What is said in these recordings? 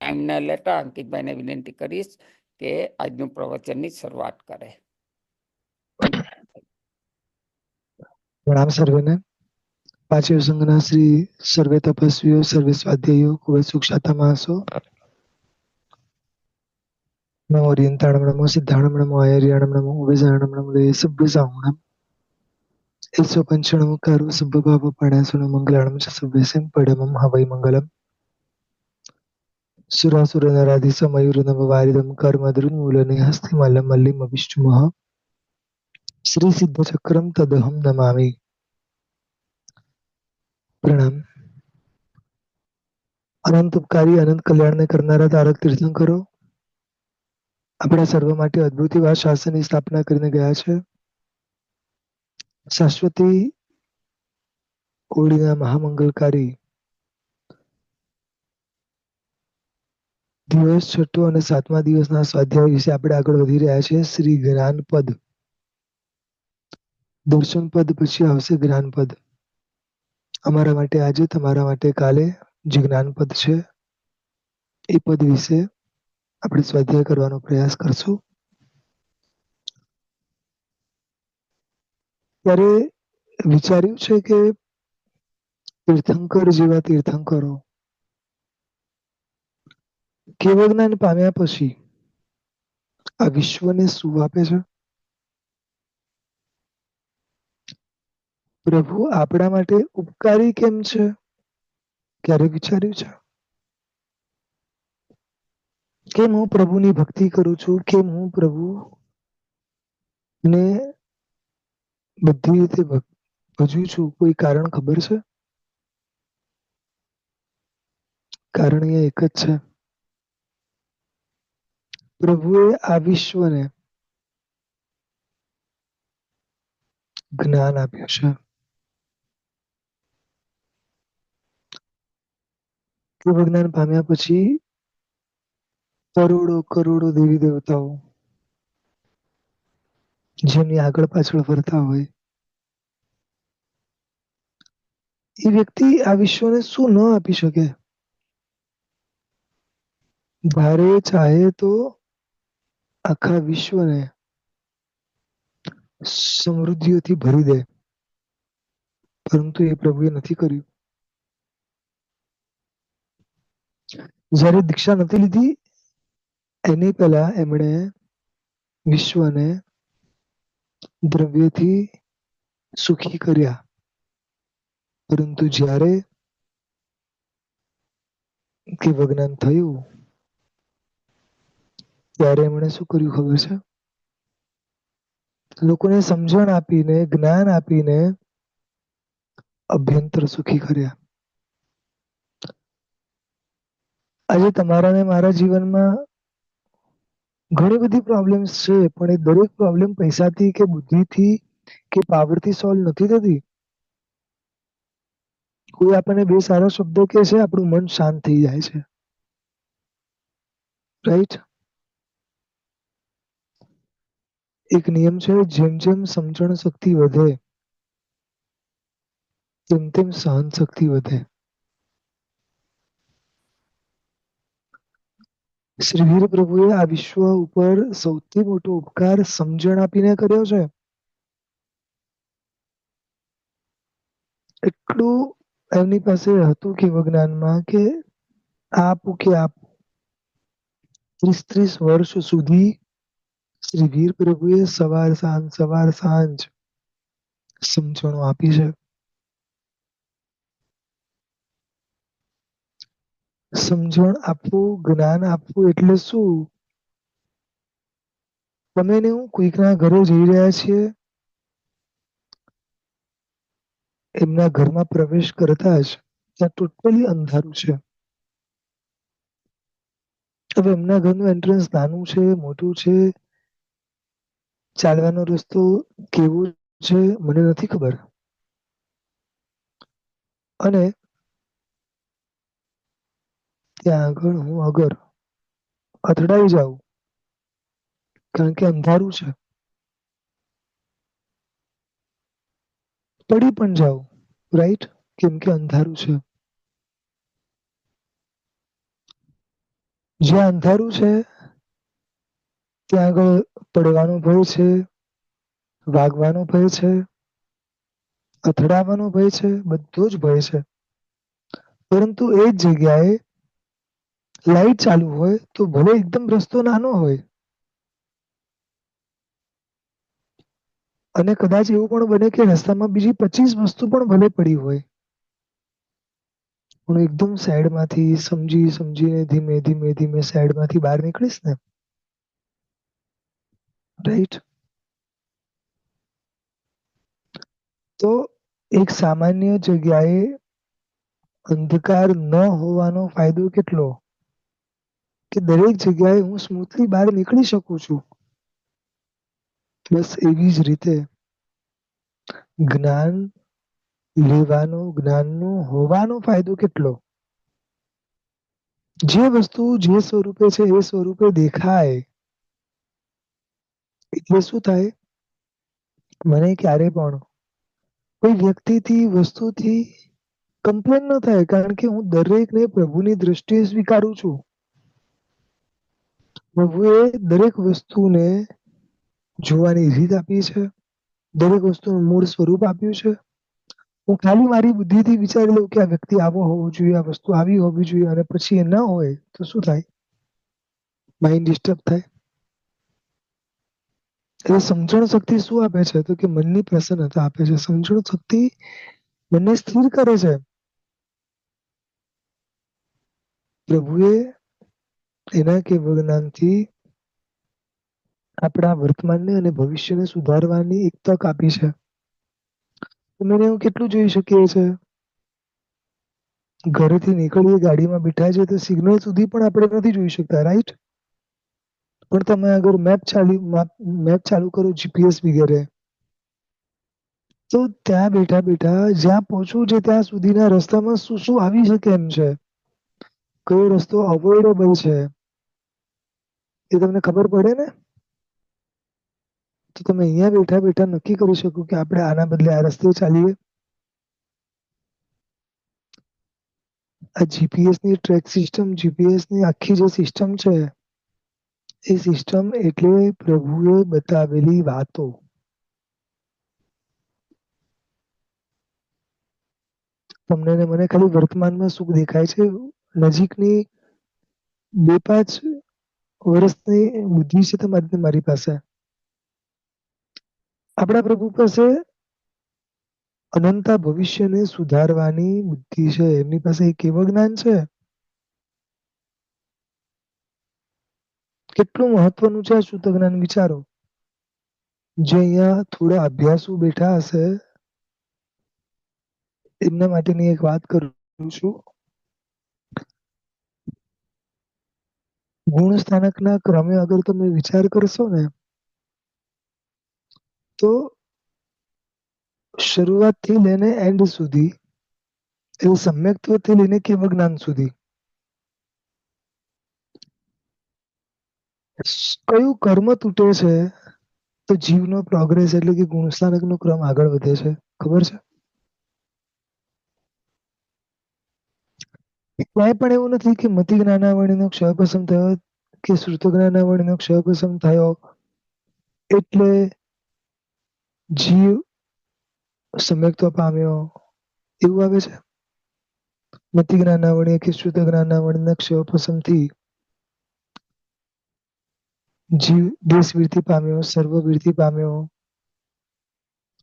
Time ન લેતા અંકિતભાઈને વિનંતી કરીશ કે આજનું પ્રવચનની શરૂઆત કરે. પ્રણામ સર્વેને. પાંચેય સંઘના શ્રી સર્વે તપસ્વીઓ, સર્વે સ્વાધ્યાયીઓ, ખૂબ જ સુખશાતા માણસો. નમો ઓરિયંતાણમ નમો સિદ્ધાણમ નમો આયર્યાણમ નમો ઉભેજાણમ નમો લે સભ્ય સાહુણમ એસો પંચણમ કારુ સભ્ય ભાવ પણ્યાસુન મંગલાણમ ચ સભ્ય સિમ પડમમ હવૈ મંગલમ સુરાસુર નરાધિસ મયુર નવ વારિદમ કર્મદ્રુન મૂલને હસ્તિ મલ્લમ મલ્લિમ અભિષ્ટુમઃ શ્રી સિદ્ધ ચક્રમ તદહમ નમામિ. પ્રણામ. અનંત ઉપકારી અનંત કલ્યાણને કરનારા તારક તીર્થંકરો આપણા સર્વ માટે અદ્ભુત એવા શાસનની સ્થાપના કરીને ગયા છે. શાશ્વતી ઓળીના મહામંગલકારી દિવસ છઠ્ઠો અને 7મા દિવસના સ્વાધ્યાય વિશે આપણે આગળ વધી રહ્યા છીએ. શ્રી જ્ઞાનપદ, દર્શન પદ પછી આવશે જ્ઞાનપદ. અમારા માટે આજે, તમારા માટે કાલે જે જ્ઞાનપદ છે એ પદ વિશે આપણે સ્વાધ્યાય કરવાનો પ્રયાસ કરશું. ત્યારે વિચાર્યું છે કે તીર્થંકર જેવા તીર્થંકરો કેવળ જ્ઞાન પામ્યા પછી આ વિશ્વને શું આપે છે? પ્રભુ આપણા માટે ઉપકારી કેમ છે? ક્યારે વિચાર્યું છે? કેમ હું પ્રભુની ભક્તિ કરું છું? કેમ હું પ્રભુને બધી રીતે ભજવું છું? કોઈ કારણ ખબર છે? કારણ એ એક જ છે. પ્રભુએ આ વિશ્વને જ્ઞાન આપ્યું છે. કેવળ જ્ઞાન પામ્યા પછી કરોડો કરોડો દેવી દેવતાઓ જેમની આગળ પાછળ ફરતા હોય એ વ્યક્તિ આ વિશ્વને શું ન આપી શકે? ધારે ચાહે તો આખા વિશ્વને સમૃદ્ધિઓથી ભરી દે, પરંતુ એ પ્રભુએ નથી કર્યું. જ્યારે દીક્ષા નથી લીધી એની પહેલા એમણે વિશ્વને દ્રવ્યથી સુખી કર્યા, પરંતુ જ્યારે જ્ઞાન થયું ત્યારે એમણે શું કર્યું ખબર છે? લોકોને સમજણ આપીને, જ્ઞાન આપીને અભ્યંતર સુખી કર્યા. આજે તમારા ને મારા જીવનમાં ઘણી બધી પ્રોબ્લેમ્સ છે, પણ એ દરેક પ્રોબ્લેમ પૈસાથી કે બુદ્ધિથી કે પાવરથી સોલ્વ નથી થતી. કોઈ આપણને બે સારા શબ્દો કહે છે, આપણું મન શાંત થઈ જાય છે. રાઈટ? એક નિયમ છે, જેમ જેમ સમજણ શક્તિ વધે તેમ તેમ સહન શક્તિ વધે. શ્રી વીર પ્રભુએ આ વિશ્વ ઉપર સૌથી મોટો ઉપકાર સમજણ આપીને કર્યો છે. એટલું એમની પાસે હતું કે જ્ઞાનમાં કે આપું કે આપું 30 વર્ષ સુધી શ્રી વીર પ્રભુએ સવાર સાંજ સમજણો આપી છે. સમજણ આપવું, જ્ઞાન આપવું એટલે શું? તમે ને હું કોઈકના ઘરે જઈ રહ્યા છીએ, એમના ઘરમાં પ્રવેશ કરતા જ ત્યાં ટોટલી અંધારું છે. હવે એમના ઘરનું એન્ટ્રન્સ નાનું છે, મોટું છે, ચાલવાનો રસ્તો કેવો છે મને નથી ખબર. અને ત્યાં આગળ હું અગર અથડાઈ જાઉં કારણ કે અંધારું છે, પડી પણ જાઉં, રાઈટ? કેમ કે અંધારું છે. જ્યાં અંધારું છે ત્યાં આગળ પડવાનો ભય છે, વાગવાનો ભય છે, અથડાવાનો ભય છે, બધો જ ભય છે. પરંતુ એ જ જગ્યાએ લાઈટ ચાલુ હોય તો ભલે એકદમ રસ્તો નાનો હોય અને કદાચ એવું પણ બને કે રસ્તામાં બીજી 25 વસ્તુ પણ ભલે પડી હોય, પણ એકદમ સાઈડમાંથી સમજીને ધીમે ધીમે ધીમે સાઈડમાંથી બહાર નીકળીશ ને, રાઈટ, તો એક સામાન્ય જગ્યાએ અંધકાર ન હોવાનો ફાયદો કેટલો કે દરેક જગ્યાએ હું સ્મૂથલી બહાર નીકળી શકું છું. બસ એવી જ રીતે જ્ઞાન લેવાનો, જ્ઞાનનો હોવાનો ફાયદો કેટલો. જે વસ્તુ જે સ્વરૂપે છે એ સ્વરૂપે દેખાય એટલે શું થાય, મને ક્યારે પણ કોઈ વ્યક્તિથી, વસ્તુથી કમ્પ્લેન ન થાય, કારણ કે હું દરેકને પ્રભુની દ્રષ્ટિએ સ્વીકારું છું. પ્રભુએ દરેક વસ્તુને જોવાની રીત આપી છે, દરેક વસ્તુનું મૂળ સ્વરૂપ આપ્યું છે. હું ખાલી મારી બુદ્ધિથી વિચારી લઉં કે આ વ્યક્તિ આવો હોવો જોઈએ, આ વસ્તુ આવી હોવી જોઈએ, અને પછી એ ન હોય તો શું થાય? માઇન્ડ ડિસ્ટર્બ થાય. એટલે સમજણ શક્તિ શું આપે છે? તો કે મનની પ્રસન્નતા આપે છે. સમજણ શક્તિ મનને સ્થિર કરે છે. પ્રભુએ એના કેવળ જ્ઞાનથી આપણા વર્તમાનને અને ભવિષ્યને સુધારવાની એક તક આપી છે. તમે એવું કેટલું જોઈ શકીએ છે? ઘરેથી નીકળીએ, ગાડીમાં બેઠા છે તો સિગ્નલ સુધી પણ આપણે નથી જોઈ શકતા, રાઈટ? પણ તમે અગર મેપ ચાલુ કરો, જીપીએસ વગેરે, તો ત્યાં બેઠા બેઠા જ્યાં પહોંચવું છે ત્યાં સુધીના રસ્તામાં શું શું આવી શકે એમ છે, કયો રસ્તો અવોઇડેબલ છે, એ તમને ખબર પડે ને? તો તમે અહીંયા બેઠા બેઠા નક્કી કરી શકો કે આપણે આના બદલે આ રસ્તે ચાલીએ. આ જીપીએસ ની ટ્રેક સિસ્ટમ, જીપીએસ ની આખી જે સિસ્ટમ છે, એ સિસ્ટમ એટલે પ્રભુએ બતાવેલી વાતો. તમને ને મને ખાલી વર્તમાનમાં સુખ દેખાય છે. નજીકની 2-5 વર્ષની બુદ્ધિ છે તમારી મારી પાસે. આપણા પ્રભુ પાસે અનંતા ભવિષ્યને સુધારવાની બુદ્ધિ છે. એમની પાસે એક એવું જ્ઞાન છે. કેટલું મહત્વનું છે આ શુદ્ધ જ્ઞાન, વિચારો. જે અહીંયા થોડા અભ્યાસુ બેઠા હશે એમના માટેની એક વાત કરું છું. ગુણ સ્થાનકના ક્રમે અગર તમે વિચાર કરશો ને, તો શરૂઆતથી લઈને એન્ડ સુધી, એ સમ્યક્ત્વથી લઈને કેવળ જ્ઞાન સુધી, કયું કર્મ તૂટે છે તો જીવનો પ્રોગ્રેસ એટલે કે ગુણસ્થાનકનો ક્રમ આગળ વધે છે? ખબર છે? ક્યાંય પણ એવું નથી કે મતિ જ્ઞાનાવળીનો ક્ષય પસંદ થયો કે શ્રુત જ્ઞાનાવળીનો ક્ષય પસંદ થયો એટલે જીવ સમ્યક્ત્વ પામ્યો, એવું આવે છે? મતિ જ્ઞાનાવળી કે શ્રુત જ્ઞાનાવળીના ક્ષય પસંદથી જીવ દેશવૃત્તિ પામ્યો, સર્વવૃત્તિ પામ્યો.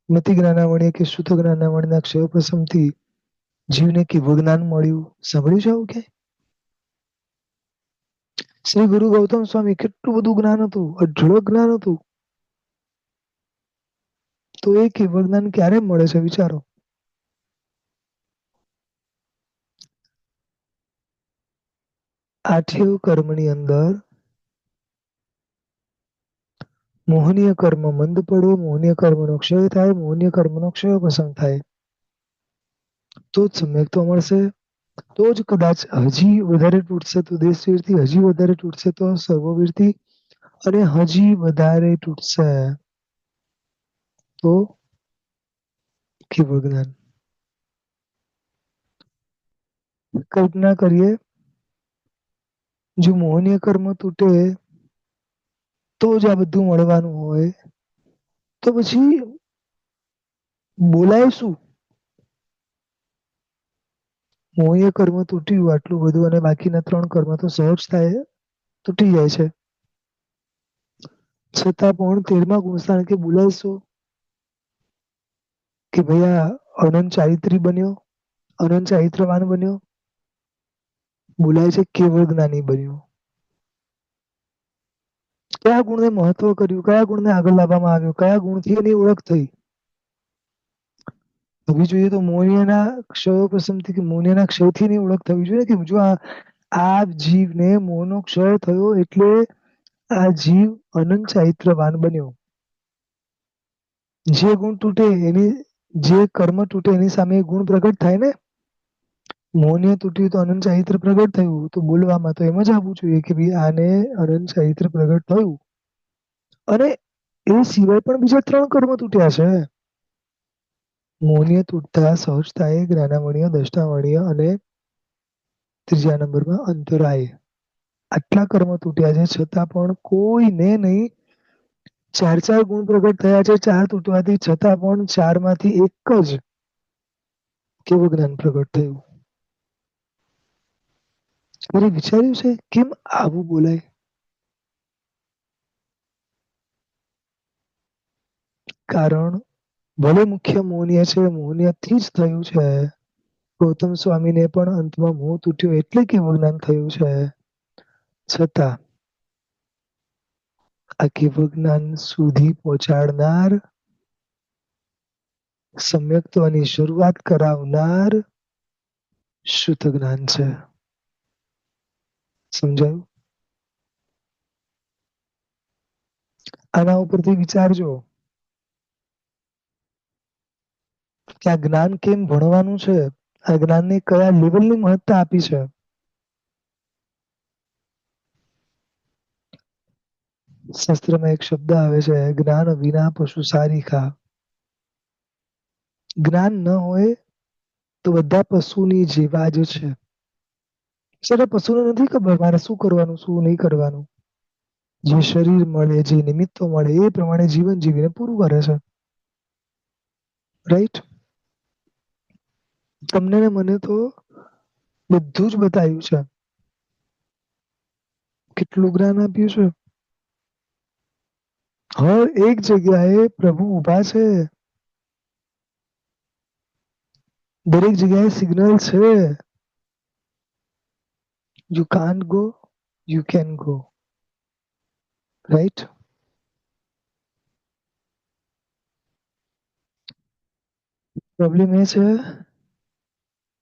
મતિ જ્ઞાનાવળી કે શ્રુત જ્ઞાનાવળીના ક્ષય પસંદથી જીવને કેવું જ્ઞાન મળ્યું? સાંભળ્યું છે આવું ક્યાંય? શ્રી ગુરુ ગૌતમ સ્વામી કેટલું બધું જ્ઞાન હતું, અઢળક જ્ઞાન હતું, તો એ કેવળ જ્ઞાન ક્યારે મળે છે? વિચારો. આઠેય કર્મની અંદર મોહનીય કર્મ મંદ પડે, મોહનીય કર્મનો ક્ષય થાય, મોહનીય કર્મનો ક્ષય પસંદ થાય, તો જ સમ્યક્ત્વ મળશે. તો જ કદાચ હજી વધારે તૂટશે તો દેશવીરથી, હજી વધારે તૂટશે તો સર્વવીરથી, અને હજી વધારે તૂટશે તો કેવળ જ્ઞાન. કલ્પના કરીએ જો મોહનીય કર્મ તૂટે તો જ આ બધું મળવાનું હોય, તો પછી બોલાય શું? મોહનીય કર્મ તૂટ્યું આટલું બધું અને બાકીના 3 કર્મ તો સહજ થાય, તૂટી જાય છે. છતાં પણ 13મા ગુણસ્થાન કે બોલાય કે ભાઈ આ અનંત ચારિત્રી બન્યો, અનંત ચારિત્રવાન બન્યો, બોલાય છે કેવળ જ્ઞાની બન્યો. કયા ગુણને મહત્વ કર્યું, કયા ગુણને આગળ લાવવામાં આવ્યો, કયા ગુણથી એની ઓળખ થઈ? થવી જોઈએ તો મોહનીયના ક્ષયોપશમથી કે મોહનીયના ક્ષયથી એની ઓળખ થવી જોઈએ કે જો આ જીવને મોહનો ક્ષય થયો એટલે આ જીવ અનંત ચારિત્રવાન બન્યો. જે ગુણ તૂટે એની જે કર્મ તૂટે એની સામે ગુણ પ્રગટ થાય ને. મોહનીય તૂટ્યું તો અનંત ચારિત્ર પ્રગટ થયું, તો બોલવામાં તો એમ જ આવવું જોઈએ કે ભાઈ આને અનંત ચારિત્ર પ્રગટ થયું. અને એ સિવાય પણ બીજા 3 કર્મ તૂટ્યા છે. મોહનીય તૂટતા સહજતાએ જ્ઞાનામણીય, દષ્ટામણીય અને 3જા નંબરમાં અંતરાય. આટલા કર્મ તૂટ્યા છે છતાં પણ કોઈને નહીં 4 ગુણ પ્રગટ થયા છે. 4 તૂટવાથી છતાં પણ 4 માંથી એક જ કેવું જ્ઞાન પ્રગટ થયું. અરે વિચાર્યું છે કેમ આવું બોલાય? કારણ ભલે મુખ્ય મોહનીય છે, મોહનીયથી જ થયું છે. ગૌતમ સ્વામીને પણ અંતમાં મોહ તૂટ્યો એટલે કેવું જ્ઞાન થયું છે. છતાં આ કેવું જ્ઞાન સુધી પહોંચાડનાર, સમ્યક્ત્વની શરૂઆત કરાવનાર શુદ્ધ જ્ઞાન છે. સમજાયું? આના ઉપરથી વિચારજો કે આ જ્ઞાન કેમ ભણવાનું છે, આ જ્ઞાનને કયા લેવલની મહત્તા આપી છે. શાસ્ત્રમાં એક શબ્દ આવે છે, જ્ઞાન વિના પશુ સારીખા. જ્ઞાન ન હોય તો બધા પશુની જેવા જ છે. સર પશુને નથી ખબર મારે શું કરવાનું, શું નહીં કરવાનું. જે શરીર મળે, જે નિમિત્તો મળે એ પ્રમાણે જીવન જીવીને પૂરું કરે છે. રાઈટ? તમને ને મને તો બધું જ બતાવ્યું છે. કેટલું જ્ઞાન આપ્યું છે. હર એક જગ્યાએ પ્રભુ ઊભા છે. દરેક જગ્યાએ સિગ્નલ છે. You can't go, you can go. Right? Problem એ છે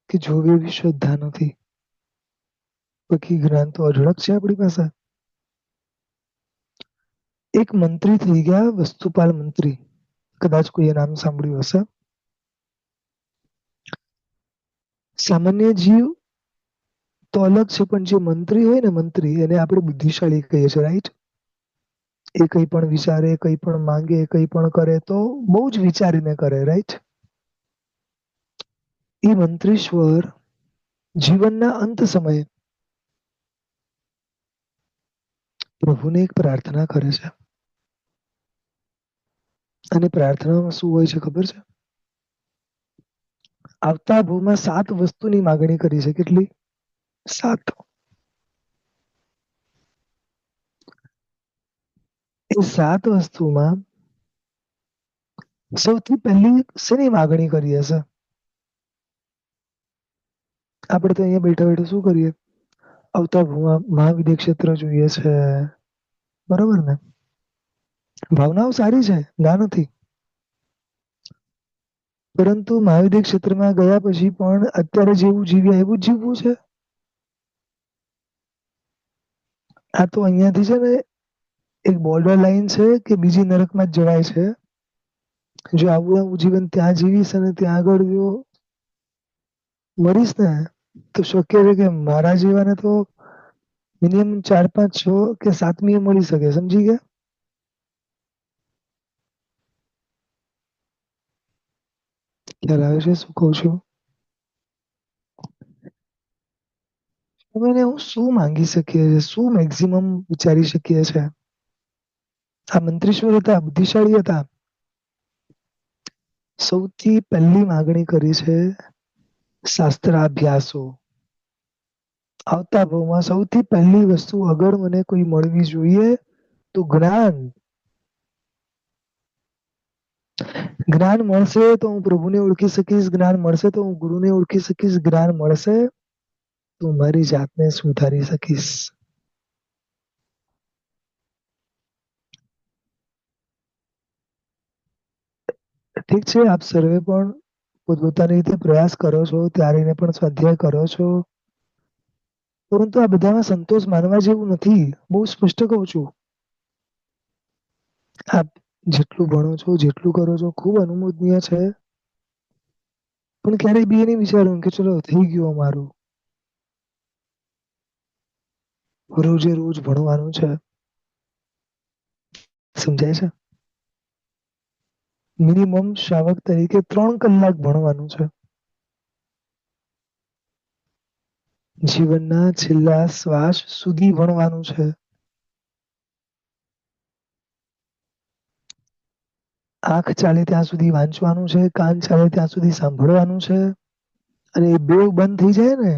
કે જોવે એવી શ્રદ્ધા નથી. બાકી જ્ઞાન તો અઢળક છે આપણી પાસે. એક મંત્રી થઈ ગયા, વસ્તુપાલ મંત્રી. કદાચ કોઈએ નામ સાંભળ્યું હશે. સામાન્ય જીવ તો અલગ છે, પણ જે મંત્રી હોય ને મંત્રી, એને આપણે બુદ્ધિશાળી કહીએ છીએ. રાઈટ? એ કંઈ પણ વિચારે, કંઈ પણ માંગે, કંઈ પણ કરે તો બહુ જ વિચારીને કરે. રાઈટ? એ મંત્રીશ્વર જીવનના અંત સમયે પ્રભુને એક પ્રાર્થના કરે છે. અને પ્રાર્થનામાં શું હોય છે ખબર છે? આવતા ભવમાં 7 વસ્તુની માગણી કરી છે. કેટલી? 7. એ 7 વસ્તુમાં સૌથી પહેલી શેની માગણી કરી હશે? આપણે તો અહીંયા બેઠા બેઠા શું કરીએ? આવતા ભવમાં મહાવિદ્ય ક્ષેત્ર જોઈએ છે. બરોબર ને? ભાવનાઓ સારી છે, ના નથી. પરંતુ મહાવિદ્ય ક્ષેત્રમાં ગયા પછી પણ અત્યારે જેવું જીવ્યા એવું જ જીવવું છે. આ તો અહીંયાથી છે ને એક બોર્ડર લાઈન છે કે બીજી નરકમાં જ જવાય છે. જો આવું જીવન ત્યાં જીવીશ અને ત્યાં આગળ જો મરીશ ને તો શક્ય છે કે મારા જેવાને તો મિનિમમ 4, 5, 6 કે 7મી મળી શકે. સમજી ગયા? ખ્યાલ આવે છે શું કહું છું? હવે એને હું શું માંગી શકીએ છીએ, શું મેક્સિમમ વિચારી શકીએ છીએ? આ મંત્રીશ્વર હતા, બુદ્ધિશાળી હતા. સૌથી પહેલી માગણી કરી છે શાસ્ત્રાભ્યાસો. આવતા ભાવમાં સૌથી પહેલી વસ્તુ અગર મને કોઈ મળવી જોઈએ તો જ્ઞાન. જ્ઞાન મળશે તો હું પ્રભુને ઓળખી શકીશ, જ્ઞાન મળશે તો હું ગુરુને ઓળખી શકીશ, જ્ઞાન મળશે તો મારી જાતને સુધારી શકીશ. ઠીક છે, આપ સર્વે પણ પોતપોતાની રીતે પ્રયાસ કરો છો, ત્યારે પણ સ્વાધ્યાય કરો છો, પરંતુ આ બધામાં સંતોષ માનવા જેવું નથી. બહુ સ્પષ્ટ કહું છું. આપ જેટલું ભણો છો, જેટલું કરો છો, ખૂબ અનુમોદનીય છે, પણ ક્યારેય બી નહીં વિચાર્યું કે ચલો થઈ ગયું અમારું, રોજે રોજ ભણવાનું છે. સમજાય છે? મિનિમમ શ્રાવક તરીકે 3 કલાક ભણવાનું છે. જીવનના છેલ્લા શ્વાસ સુધી ભણવાનું છે. આંખ ચાલે ત્યાં સુધી વાંચવાનું છે, કાન ચાલે ત્યાં સુધી સાંભળવાનું છે, અને એ બેવ બંધ થઈ જાય ને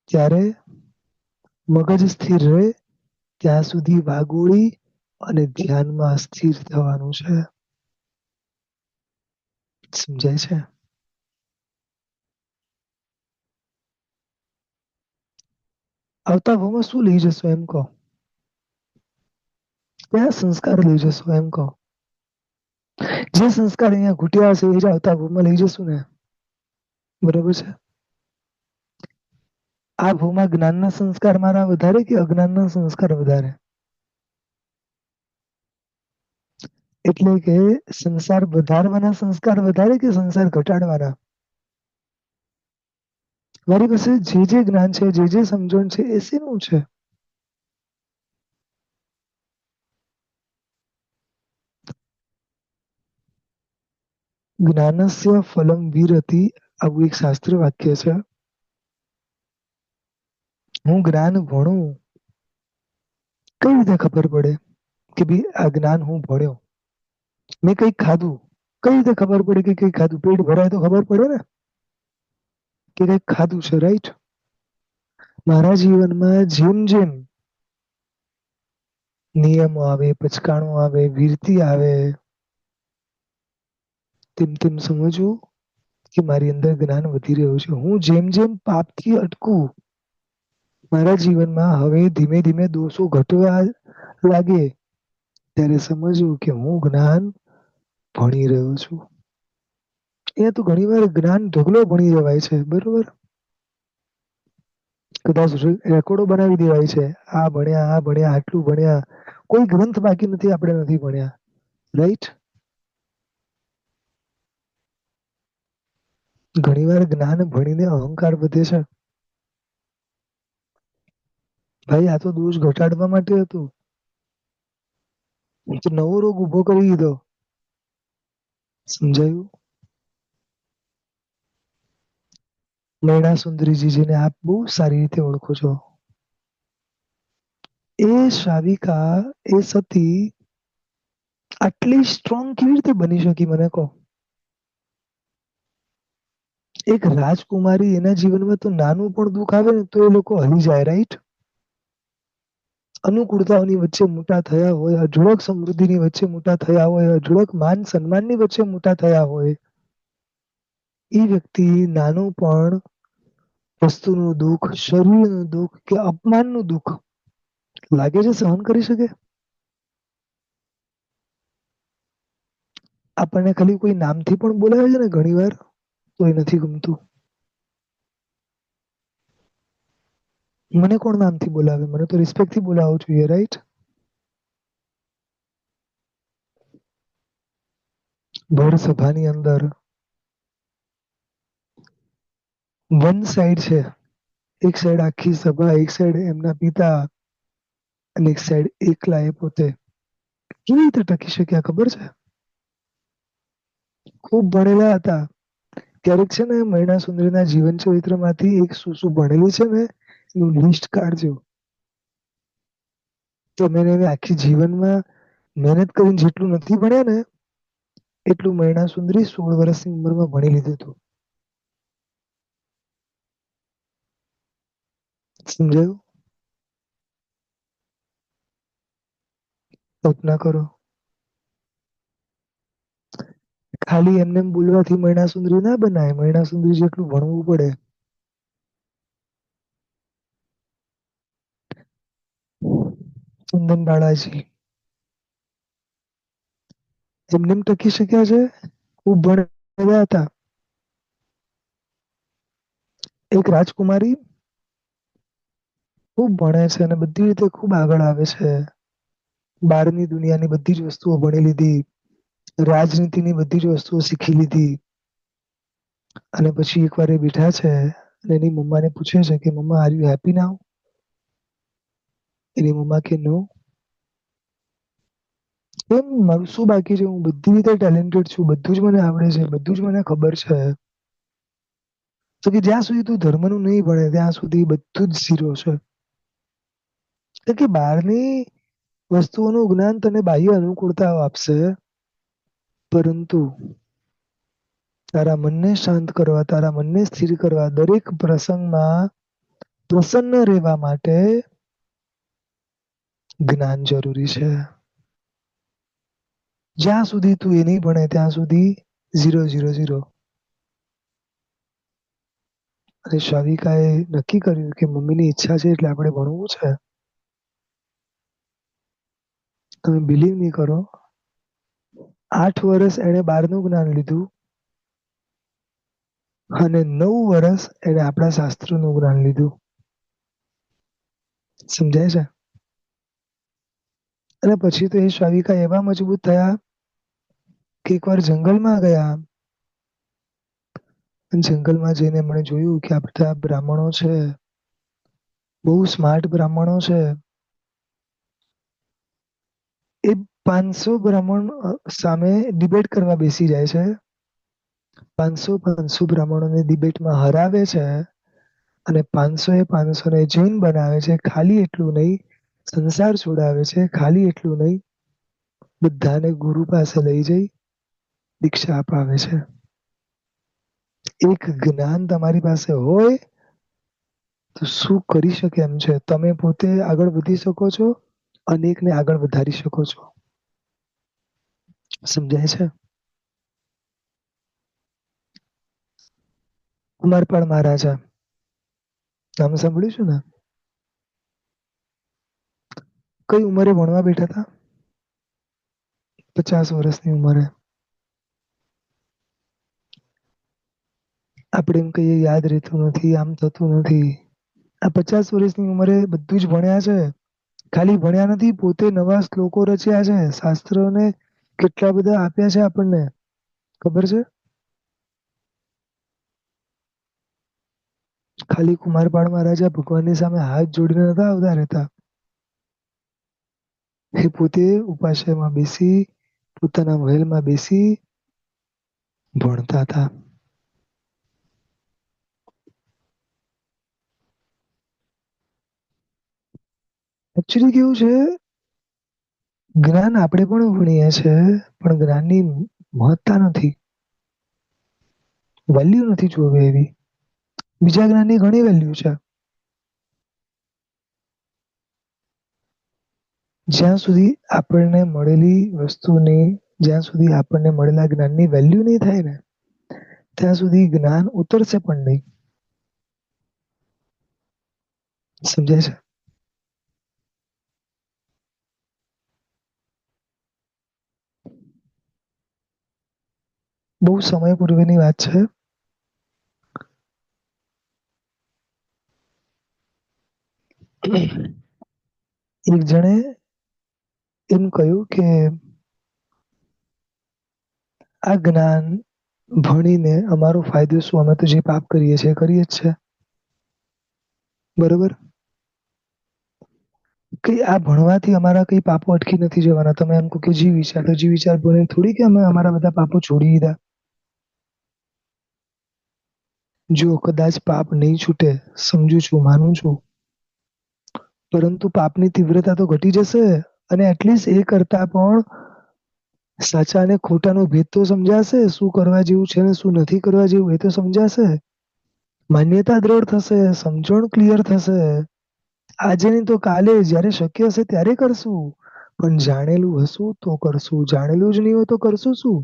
ત્યારે મગજ સ્થિર રહે ત્યાં સુધી વાગોળી અને ધ્યાનમાં સ્થિર થવાનું છે. સમજાય છે? આવતા ભાવમાં શું લઈ જશો એમ કહો? કયા સંસ્કાર લઈ જશો એમ કહો? જે સંસ્કાર અહીંયા ઘૂટ્યા હશે એ જ આવતા ભાવમાં લઈ જશું ને? બરોબર છે? આ ભાવમાં જ્ઞાનના સંસ્કાર મારા વધારે કે અજ્ઞાનના સંસ્કાર વધારે? એટલે કે સંસાર વધારવાના સંસ્કાર વધારે કે સંસાર ઘટાડવાના? મારી પાસે જે જ્ઞાન છે, જે સમજણ છે, એ શેનું છે? જ્ઞાનસ્ય ફલમ વિરતિ, આવું એક શાસ્ત્ર વાક્ય છે. હું જ્ઞાન ભણું, કઈ રીતે ખબર પડે કે ભાઈ આ જ્ઞાન હું ભણ્યો? મેં કંઈક ખાધું, કઈ રીતે ખબર પડે કે કંઈક ખાધું? પેટ ભરાય તો ખબર પડે ને કે કંઈક ખાધું છે, રાઈટ? મારા જીવનમાં જેમ જેમ નિયમો આવે, પચકાણો આવે, વીરતી આવે, તેમ તેમ સમજવું કે મારી અંદર જ્ઞાન વધી રહ્યું છે. હું જેમ જેમ પાપથી અટકું, મારા જીવનમાં હવે ધીમે ધીમે દોષો ઘટવા લાગે, ત્યારે સમજવું કે હું જ્ઞાન ભણી રહ્યો છું. અહીંયા તો ઘણીવાર જ્ઞાન ઢગલો ભણી લેવાય છે, બરોબર? કદાચ રેકોર્ડો બનાવી દેવાય છે, આ ભણ્યા, આ ભણ્યા, આટલું ભણ્યા, કોઈ ગ્રંથ બાકી નથી આપણે નથી ભણ્યા, રાઈટ? ઘણીવાર જ્ઞાન ભણીને અહંકાર વધે છે. ભાઈ આ તો દોષ ઘટાડવા માટે હતું, તો નવો રોગ ઉભો કરી દીધો. સમજાયું? નૈના સુંદરીજી, જેને આપ બહુ સારી રીતે ઓળખો છો, એ શ્રાવિકા, એ સતી આટલી સ્ટ્રોંગ કેવી રીતે બની શકી મને કહો? એક રાજકુમારી, એના જીવનમાં તો નાનું પણ દુઃખ આવે ને તો એ લોકો હલી જાય, રાઈટ? અનુકૂળતાઓની વચ્ચે મોટા થયા હોય, અઢળક સમૃદ્ધિની વચ્ચે મોટા થયા હોય, અઢળક માન સન્માનની વચ્ચે મોટા થયા હોય, એ વ્યક્તિ નાનું પણ વસ્તુનું દુઃખ, શરીરનું દુઃખ કે અપમાનનું દુઃખ લાગે છે સહન કરી શકે? આપણને ખાલી કોઈ નામથી પણ બોલાવે છે ને ઘણીવાર, તો એ નથી ગમતું. મને કોણ નામથી બોલાવે? મને તો રિસ્પેક્ટથી બોલાવવું જોઈએ, રાઈટ? ભર સભાની અંદર વન સાઈડ છે, એક સાઈડ આખી સભા, એક સાઈડ એમના પિતા, અને એક સાઈડ એકલા એ પોતે. કેવી રીતે ટકી શક્યા ખબર છે? ખૂબ ભણેલા હતા, ક્યારેક છે ને મહિના સુંદરીના જીવન ચરિત્રમાંથી એક શું શું ભણેલું છે ને એનું લિસ્ટ કાઢજો. તમે એને આખી જીવનમાં મહેનત કરીને જેટલું નથી ભણ્યા ને એટલું મહિના સુંદરી 16 વર્ષની ઉંમરમાં ભણી લીધું હતું. સમજાયું? કલ્પના કરો. ખાલી એમને એમ બોલવાથી મહિના સુંદરી ના બનાય. મહિના સુંદરી જેટલું ભણવું પડે. ચંદન બાળાજી એમને એમ ટકી શક્યા છે? ખૂબ ભણેલા હતા. એક રાજકુમારી ખૂબ ભણે છે અને બધી રીતે ખૂબ આગળ આવે છે. બહારની દુનિયાની બધી જ વસ્તુઓ ભણી લીધી. રાજનીતિની બધી જ વસ્તુઓ શીખી લીધી. અને પછી એકવાર એ બેઠા છે અને એની મમ્માને પૂછે છે કે મમ્મા આર યુ હેપી નાઉ? એની મમ્મા કે નો. કેમ? મારું શું બાકી છે? હું બધી રીતે ટેલેન્ટેડ છું. બધું જ મને આવડે છે. બધું જ મને ખબર છે. તો કે જ્યાં સુધી તું ધર્મનું નહીં ભણે ત્યાં સુધી બધું જ ઝીરો છે. તો કે બહારની વસ્તુઓનું જ્ઞાન તને બાહ્ય અનુકૂળતા આપશે, પરંતુ તારા મનને શાંત કરવા, તારા મનને સ્થિર કરવા, દરેક પ્રસંગમાં પ્રસન્ન રહેવા માટે જ્ઞાન જરૂરી છે. જ્યાં સુધી તું એ નહીં ભણે ત્યાં સુધી 0 0 0. અને શાવિકાએ નક્કી કર્યું કે મમ્મીની ઈચ્છા છે એટલે આપણે ભણવું છે. તમે બિલીવ નહીં કરો, 8 વર્ષ એણે બહારનું જ્ઞાન લીધું અને 9 વર્ષ એણે આપણા શાસ્ત્રોનું જ્ઞાન લીધું. સમજાય છે? અને પછી તો એ શાવિકા એવા મજબૂત થયા કે એકવાર જંગલમાં ગયા. જંગલમાં જઈને એમણે જોયું કે આ બધા બ્રાહ્મણો છે, બહુ સ્માર્ટ બ્રાહ્મણો છે. એ 500 બ્રાહ્મણ સામે ડિબેટ કરવા બેસી જાય છે. 500 બ્રાહ્મણોને ડિબેટમાં હરાવે છે અને 500 એ 500 ને જૈન બનાવે છે. ખાલી એટલું નહીં, સંસાર છોડાવે છે. ખાલી એટલું નહીં, બધાને ગુરુ પાસે લઈ જઈ દીક્ષા અપાવે છે. એક જ્ઞાન તમારી પાસે હોય તો શું કરી શકે એમ છે. તમે પોતે આગળ વધી શકો છો, અનેકને આગળ વધારી શકો છો. સમજાય છે? કુમારપાળ મહારાજા નામ સાંભળ્યું છે ને? કઈ ઉંમરે ભણવા બેઠા હતા? 50 વર્ષની ઉંમરે. આપણે એમ કહીએ યાદ રહેતું નથી, આમ થતું નથી. આ 50 વર્ષની ઉંમરે બધું જ ભણ્યા છે. ખાલી ભણ્યા નથી, પોતે નવા શ્લોકો રચ્યા છે. શાસ્ત્રોને કેટલા બધા આપ્યા છે આપણને ખબર છે? ખાલી કુમારપાળ મહારાજા ભગવાનની સામે હાથ જોડીને નતા આવતા રહેતા. એ પોતે ઉપાશ્રયમાં બેસી, પોતાના મહેલમાં બેસી ભણતા હતા. એકચ્યુઅલી કેવું છે, જ્ઞાન આપણે પણ ભણીએ છીએ, પણ જ્ઞાનની મહત્તા નથી, વેલ્યુ નથી જોવે એવી. બીજા જ્ઞાનની ઘણી વેલ્યુ છે. જ્યાં સુધી આપણને મળેલી વસ્તુની, જ્યાં સુધી આપણને મળેલા જ્ઞાનની વેલ્યુ નહીં થાય ને, ત્યાં સુધી જ્ઞાન ઉતરશે પણ નહીં. સમજાય છે? બહુ સમય પૂર્વેની વાત છે. એક જણે એમ કહ્યું કે આ જ્ઞાન ભણીને અમારો ફાયદો શું? અમે તો જે પાપ કરીએ છીએ કરીએ જ છે. બરોબર? કઈ આ ભણવાથી અમારા કઈ પાપો અટકી નથી જવાના. તમે એમ કહો કે જીવ વિચાર, તો જીવ વિચાર ભણીને થોડી કે અમે અમારા બધા પાપો છોડી દીધા. જો કદાચ પાપ નહીં છૂટે, સમજુ છું, માનું છું, પરંતુ પાપની તીવ્રતા તો ઘટી જશે અને એટલીસ્ટ એ કરતા પણ સાચા અને ખોટાનો ભેદ તો સમજાશે, શું કરવા જેવું છે ને શું નથી કરવા જેવું એ તો સમજાશે, માન્યતા દ્રઢ થશે, સમજણ ક્લિયર થશે. આજે નહીં તો કાલે જ્યારે શક્ય હશે ત્યારે કરશું, પણ જાણેલું હશું તો કરશું, જાણેલું જ નહીં હોય તો કરશું શું?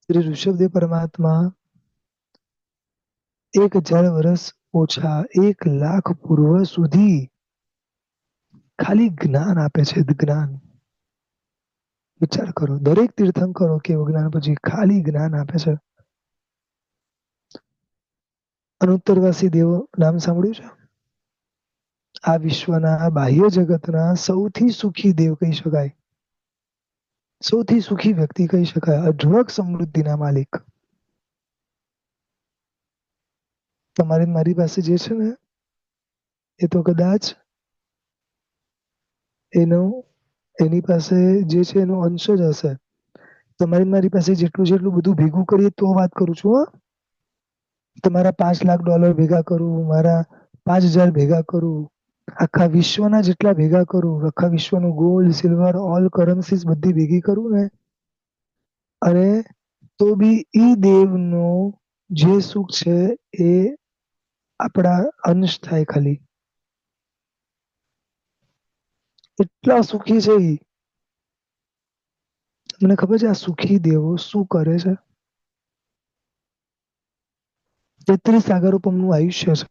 શ્રી ઋષભદેવ પરમાત્મા 1000 વર્ષ ઓછા 1,00,000 પૂર્વ સુધી ખાલી જ્ઞાન આપે છે. જ્ઞાન વિચાર કરો, દરેક તીર્થંકરો કે જ્ઞાન પછી ખાલી જ્ઞાન આપે છે. અનુત્તરવાસી દેવ નામ સાંભળ્યું છે? આ વિશ્વના બાહ્ય જગતના સૌથી સુખી દેવ કહી શકાય, સૌથી સુખી વ્યક્તિ કહી શકાય, અઢળક સમૃદ્ધિના માલિક. તમારી મારી પાસે જે છે ને એ તો કદાચ એની પાસે જે છે એનો અંશ જ હશે. તમારી મારી પાસે જેટલું બધું ભેગું કરીએ તો વાત કરું છું. તમારા $5,00,000 ભેગા કરું, મારા 5,000 ભેગા કરું, આખા વિશ્વના જેટલા ભેગા કરું, આખા વિશ્વનું ગોલ્ડ, સિલ્વર, ઓલ કરન્સીસ બધી ભેગી કરું ને, અને તો બી ઈ દેવનો જે સુખ છે એ આપણા અંશ થાય ખાલી. એટલા સુખી છે ઈ. મને ખબર છે આ સુખી દેવો શું કરે છે. 33 સાગરોપમનું આયુષ્ય છે,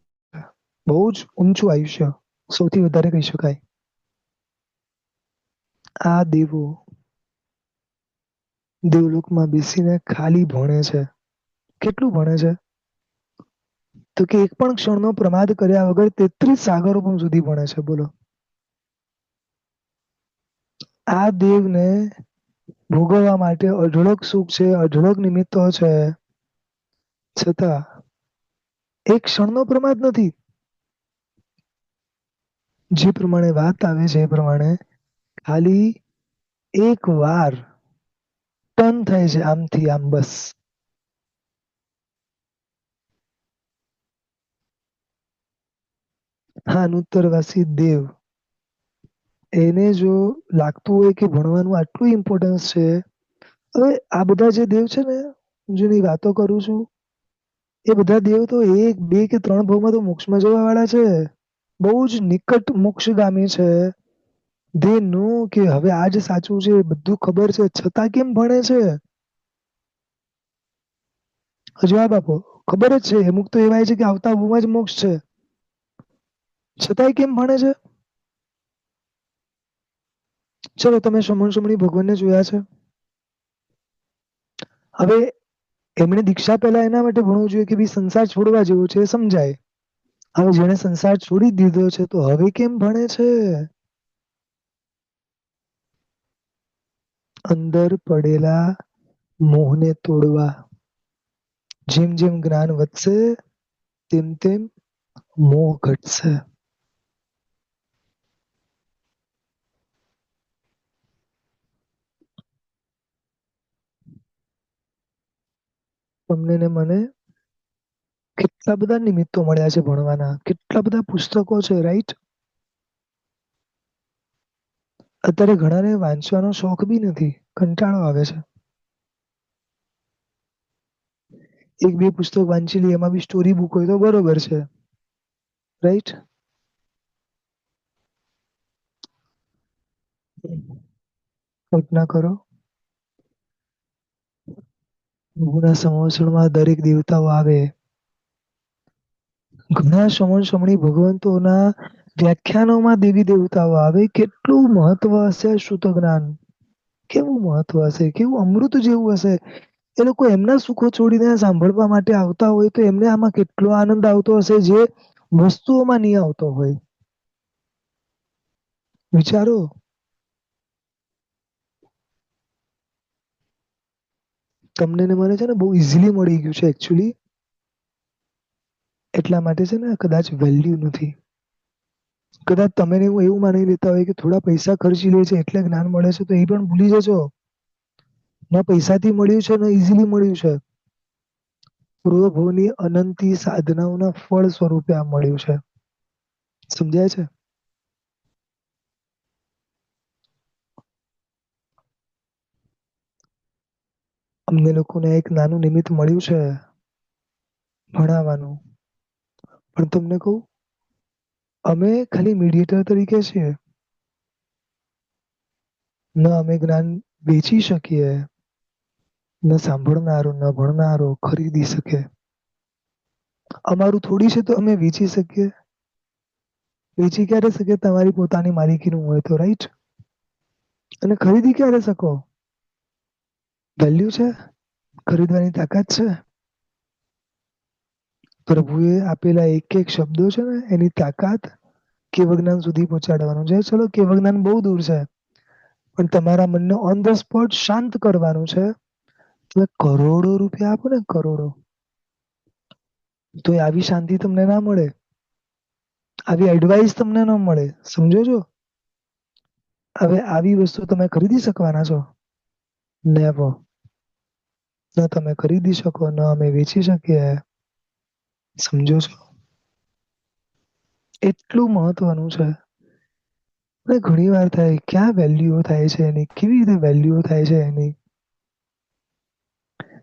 બહુ જ ઊંચું આયુષ્ય, સૌથી વધારે કહી શકાય. આ દેવો દેવલોકમાં બેસીને ખાલી ભણે છે. કેટલું ભણે છે? તો કે એક પણ ક્ષણનો પ્રમાદ કર્યા વગર 33 સાગરોપમ સુધી ભણે છે. બોલો, આ દેવને ભોગવવા માટે અઢળક સુખ છે, અઢળક નિમિત્તો છે, છતાં એક ક્ષણનો પ્રમાદ નથી. જે પ્રમાણે વાત આવે છે એ પ્રમાણે ખાલી એક વાર ટર્ન થાય છે આમથી આમ, બસ. હા, અનુત્તરવાસી દેવ, એને જો લાગતું હોય કે ભણવાનું આટલું ઇમ્પોર્ટન્સ છે, હવે આ બધા જે દેવ છે ને, જેની વાતો કરું છું, એ બધા દેવ તો 1, 2 કે 3 ભાવમાં તો મોક્ષમાં જવા વાળા છે, બહુ જ નિકટ મોક્ષગામી છે. દે નો કે હવે આ જ સાચું છે, બધું ખબર છે, છતાં કેમ ભણે છે? જવાબ આપો. ખબર જ છે, અમુક તો એવા છે કે આવતા ભાવમાં જ મોક્ષ છે, છતાંય કેમ ભણે છે? ચલો, તમે સમણ ભગવાનને જોયા છે. હવે એમણે દીક્ષા પહેલા એના માટે ભણવું જોઈએ કે ભાઈ સંસાર છોડવા જેવો છે, સમજાય. હવે જેને સંસાર છોડી દીધો છે તો હવે કેમ ભણે છે? અંદર પડેલા મોહને તોડવા. જેમ જેમ જ્ઞાન વધશે તેમ તેમ મોહ ઘટશે. તમને ને મને કેટલા બધા નિમિત્તો મળ્યા છે ભણવાના, કેટલા બધા પુસ્તકો છે, રાઈટ? અત્યારે ઘણાને વાંચવાનો શોખ બી નથી, કંટાળો આવે છે. 1-2 પુસ્તક વાંચી લે, એમાં બી સ્ટોરી બુક હોય તો બરોબર છે, રાઈટ? કલ્પના કરો, પ્રભુના સંવત્સરમાં દરેક દેવતાઓ આવે, ઘણા સમણી ભગવંતોના વ્યાખ્યાનોમાં દેવી દેવતાઓ આવે. કેટલું મહત્વ હશે શુદ્ધ જ્ઞાન, કેવું મહત્વ હશે, કેવું અમૃત જેવું હશે. એ લોકો એમના સુખો છોડીને સાંભળવા માટે આવતા હોય તો એમને આમાં કેટલો આનંદ આવતો હશે જે વસ્તુઓમાં નહીં આવતો હોય. વિચારો. તમને ને મને છે ને બહુ ઇઝીલી મળી ગયું છે એકચ્યુઅલી, એટલા માટે છે ને કદાચ વેલ્યુ નથી. કદાચ તમે એવું માની લેતા હોય કે થોડા પૈસા ખર્ચી લે છે એટલે જ્ઞાન મળે છે, તો એ પણ ભૂલી જજો ન પૈસાથી મળ્યું છે, ન ઇઝીલી મળ્યું છે. પૂર્વભવની અનંતી સાધનાઓના ફળ સ્વરૂપે આ મળ્યું છે. સમજાય છે? અમને લોકોને એક નાનું નિમિત્ત મળ્યું છે ભણાવવાનું. પણ તમને કહું, અમે ખાલી મીડિયેટર તરીકે છીએ. ન અમે જ્ઞાન વેચી શકીએ, ન સાંભળનારો ન ભણનારો ખરીદી શકે. અમારું થોડી છે તો અમે વેચી શકીએ? વેચી ક્યારે શકે? તમારી પોતાની માલિકીનું હોય તો, રાઈટ? અને ખરીદી ક્યારે શકો? વેલ્યુ છે? ખરીદવાની તાકાત છે? પ્રભુએ આપેલા એક એક શબ્દો છે ને, એની તાકાત કેવજ્ઞાન સુધી પહોંચાડવાનું છે. ચલો, કેવજ્ઞાન બહુ દૂર છે, પણ તમારા મનને ઓન ધ સ્પોટ શાંત કરવાનું છે. તમે કરોડો રૂપિયા આપો ને, કરોડો, તો આવી શાંતિ તમને ના મળે, આવી એડવાઇસ તમને ન મળે. સમજો છો? હવે આવી વસ્તુ તમે ખરીદી શકવાના છો? નેવર. ન તમે ખરીદી શકો, ન અમે વેચી શકીએ. સમજો છો? એટલું મહત્વનું છે. અને ઘણી વાર થાય, ક્યાં વેલ્યુઓ થાય છે એની, કેવી રીતે વેલ્યુઓ થાય છે એની.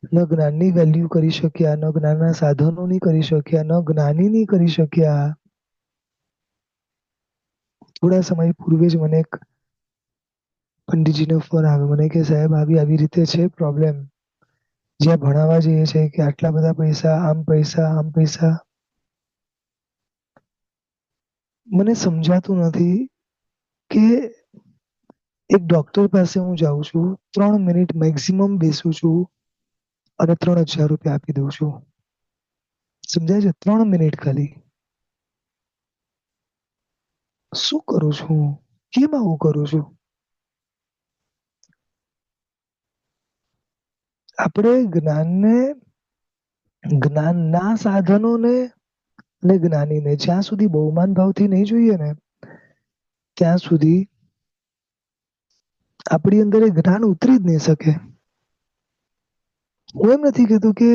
ન જ્ઞાનની વેલ્યુ કરી શક્યા, ન જ્ઞાનના સાધનોની કરી શક્યા, ન જ્ઞાનીની કરી શક્યા. થોડા સમય પૂર્વે જ મને એક પંડિતજીનો ફોન આવ્યો. મને કે સાહેબ, આવી આવી રીતે છે પ્રોબ્લેમ. જ્યાં ભણાવવા જઈએ છે કે આટલા બધા પૈસા, આમ પૈસા, આમ પૈસા. મને સમજાતું નથી કે એક ડોક્ટર પાસે હું જાઉં છું, 3 મિનિટ મેક્સિમમ બેસું છું અને 3000 રૂપિયા આપી દઉં છું. સમજાય છે? 3 મિનિટ ખાલી. શું કરું છું? કેમ આવું કરું છું? આપણે જ્ઞાનને, જ્ઞાનના સાધનોને અને જ્ઞાનીને જ્યાં સુધી બહુમાન ભાવથી નહીં જોઈએ ને, ત્યાં સુધી આપણી અંદર એ જ્ઞાન ઉતરી જ નહીં શકે. હું એમ નથી કહેતો કે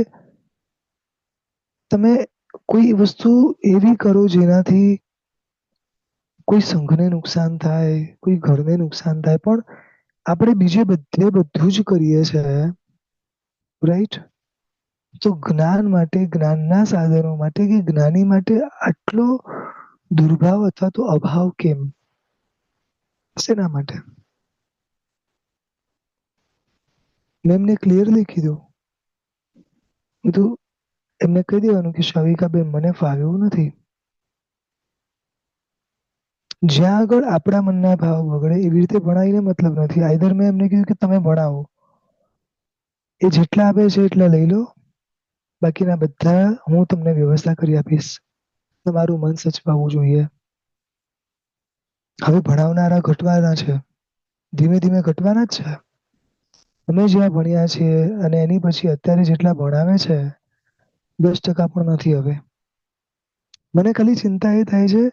તમે કોઈ વસ્તુ એવી કરો જેનાથી કોઈ સંઘને નુકસાન થાય, કોઈ ઘરને નુકસાન થાય, પણ આપણે બીજે બધે બધું જ કરીએ છે, રાઈટ? તો જ્ઞાન માટે, જ્ઞાનના સાધનો માટે કે જ્ઞાની માટે આટલો દુર્ભાવ અથવા તો અભાવ કેમ? શેના માટે? મેં એમને ક્લિયરલી કીધું. કીધું એમને કહી દેવાનું કે શાવિકાબેન, મને ફાવે એવું નથી. જ્યાં આગળ આપણા મનના ભાવ બગડે એવી રીતે ભણાવીને મતલબ નથી. આઈધર મેં એમને કીધું કે તમે ભણાવો, એ જેટલા આપે છે એટલા લઈ લો, બાકીના બધા હું તમને વ્યવસ્થા કરી આપીશ. તમારું મન સચવાવું જોઈએ. હવે ભણાવનારા ઘટવાના છે, ધીમે ધીમે ઘટવાના જ છે. અમે જ્યાં ભણ્યા છીએ અને એની પછી અત્યારે જેટલા ભણાવે છે, 10% પણ નથી. હવે મને ખાલી ચિંતા એ થાય છે,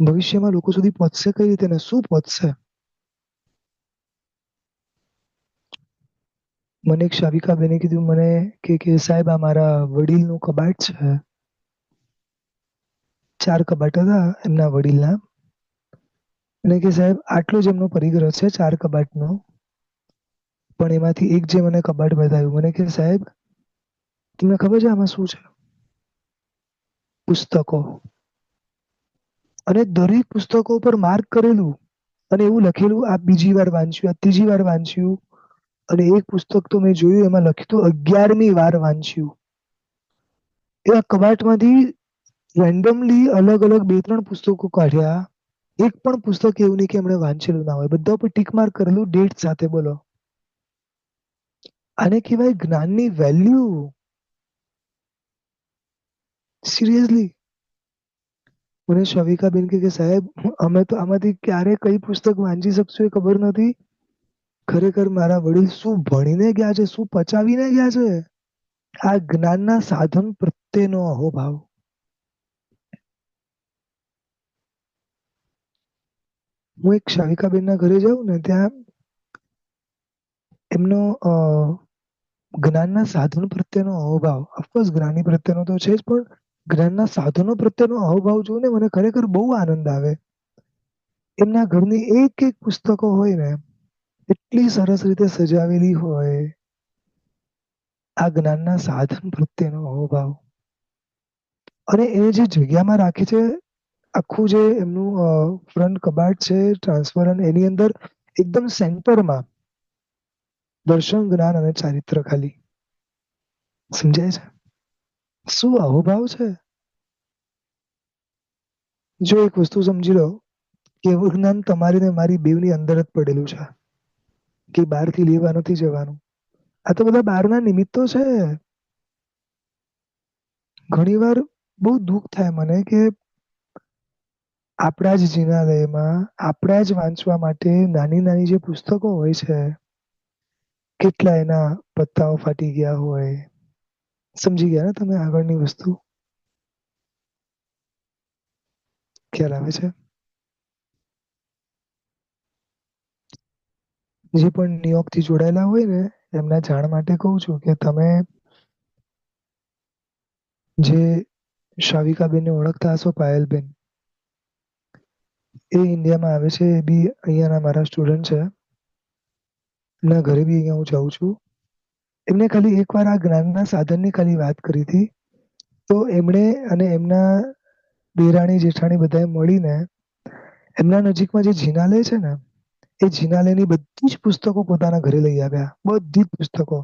ભવિષ્યમાં લોકો સુધી પહોંચશે કઈ રીતે ને શું પહોંચશે? મને એક શાવિકાબેને કીધું, મને કે સાહેબ, આ મારા વડીલનું કબાટ છે. 4 કબાટ હતા એમના વડીલના. અને કે સાહેબ, આટલો જ એમનો પરિગ્રહ છે 4 કબાટનો. પણ એમાંથી એક જે મને કબાટ બતાવ્યું, મને કે સાહેબ, તમને ખબર છે આમાં શું છે? પુસ્તકો. અને દરેક પુસ્તકો પર માર્ક કરેલું અને એવું લખેલું, આ બીજી વાર વાંચ્યું, આ ત્રીજી વાર વાંચ્યું. અને એક પુસ્તક તો મેં જોયું, એમાં લખ્યું 11મી વાર વાંચ્યું. એવા કબાટમાંથી રેન્ડમલી અલગ અલગ 2-3 પુસ્તકો કાઢ્યા. એક પણ પુસ્તક એવું નહીં કે એમણે વાંચેલું ના હોય. બધા ઉપર ટીક માર્ક કરેલું ડેટ સાથે. બોલો, આને કહેવાય જ્ઞાનની વેલ્યુ. સિરિયસલી. મને શવિકાબેન કે સાહેબ, અમે તો આમાંથી ક્યારે કઈ પુસ્તક વાંચી શકશું એ ખબર નથી. ખરેખર મારા વડીલ શું ભણીને ગયા છે, શું પચાવીને ગયા છે. આ જ્ઞાનના સાધન પ્રત્યેનો અહોભાવ. હું એક શાવિકાબેનના ઘરે જાઉં ને, ત્યાં એમનો જ્ઞાનના સાધન પ્રત્યેનો અહોભાવ, ઓફકોર્સ જ્ઞાની પ્રત્યેનો તો છે જ, પણ જ્ઞાનના સાધનો પ્રત્યેનો અહોભાવ જોઈને મને ખરેખર બહુ આનંદ આવે. એમના ઘરની એક એક પુસ્તકો હોય ને એટલી સરસ રીતે સજાવેલી હોય. આ જ્ઞાનના સાધન પ્રત્યેનો અહોભાવ, અને એ જે જગ્યામાં રાખે છે, આખું જે એમનું ફ્રન્ટ કબાટ છે ટ્રાન્સપરન્ટ, એની અંદર એકદમ સેન્ટરમાં દર્શન, જ્ઞાન અને ચારિત્ર ખાલી. સમજાય છે? શું અહોભાવ છે! જો એક વસ્તુ સમજી લો કે એવું જ્ઞાન તમારી ને મારી બેવની અંદર જ પડેલું છે, કે બહારથી લેવા નથી જવાનું. આ તો બધા બહારના નિમિત્તો છે. ઘણીવાર બહુ દુઃખ થાય મને કે આપણા જ જિનાલયમાં આપણા જ વાંચવા માટે નાની નાની જે પુસ્તકો હોય છે, કેટલા એના પત્તાઓ ફાટી ગયા હોય. સમજી ગયા ને તમે આગળની વસ્તુ? ખ્યાલ આવે છે? જે પણ નિયોગ થી જોડાયેલા હોય ને એમના જાણ માટે કહું છું કે તમે જે શાવિકાબેનને ઓળખતા હશો, પાયલબેન, એ ઇન્ડિયામાં આવે છે. એ બી અહીંયાના મારા સ્ટુડન્ટ છે. એમના ઘરે બી અહીંયા હું જાઉં છું. એમને ખાલી એકવાર આ જ્ઞાનના સાધનની ખાલી વાત કરી હતી, તો એમણે અને એમના દેરાણી જેઠાણી બધાએ મળીને એમના નજીકમાં જે જિનાલય છે ને, એ જિનાલયની બધી જ પુસ્તકો પોતાના ઘરે લઈ આવ્યા. બધી જ પુસ્તકો.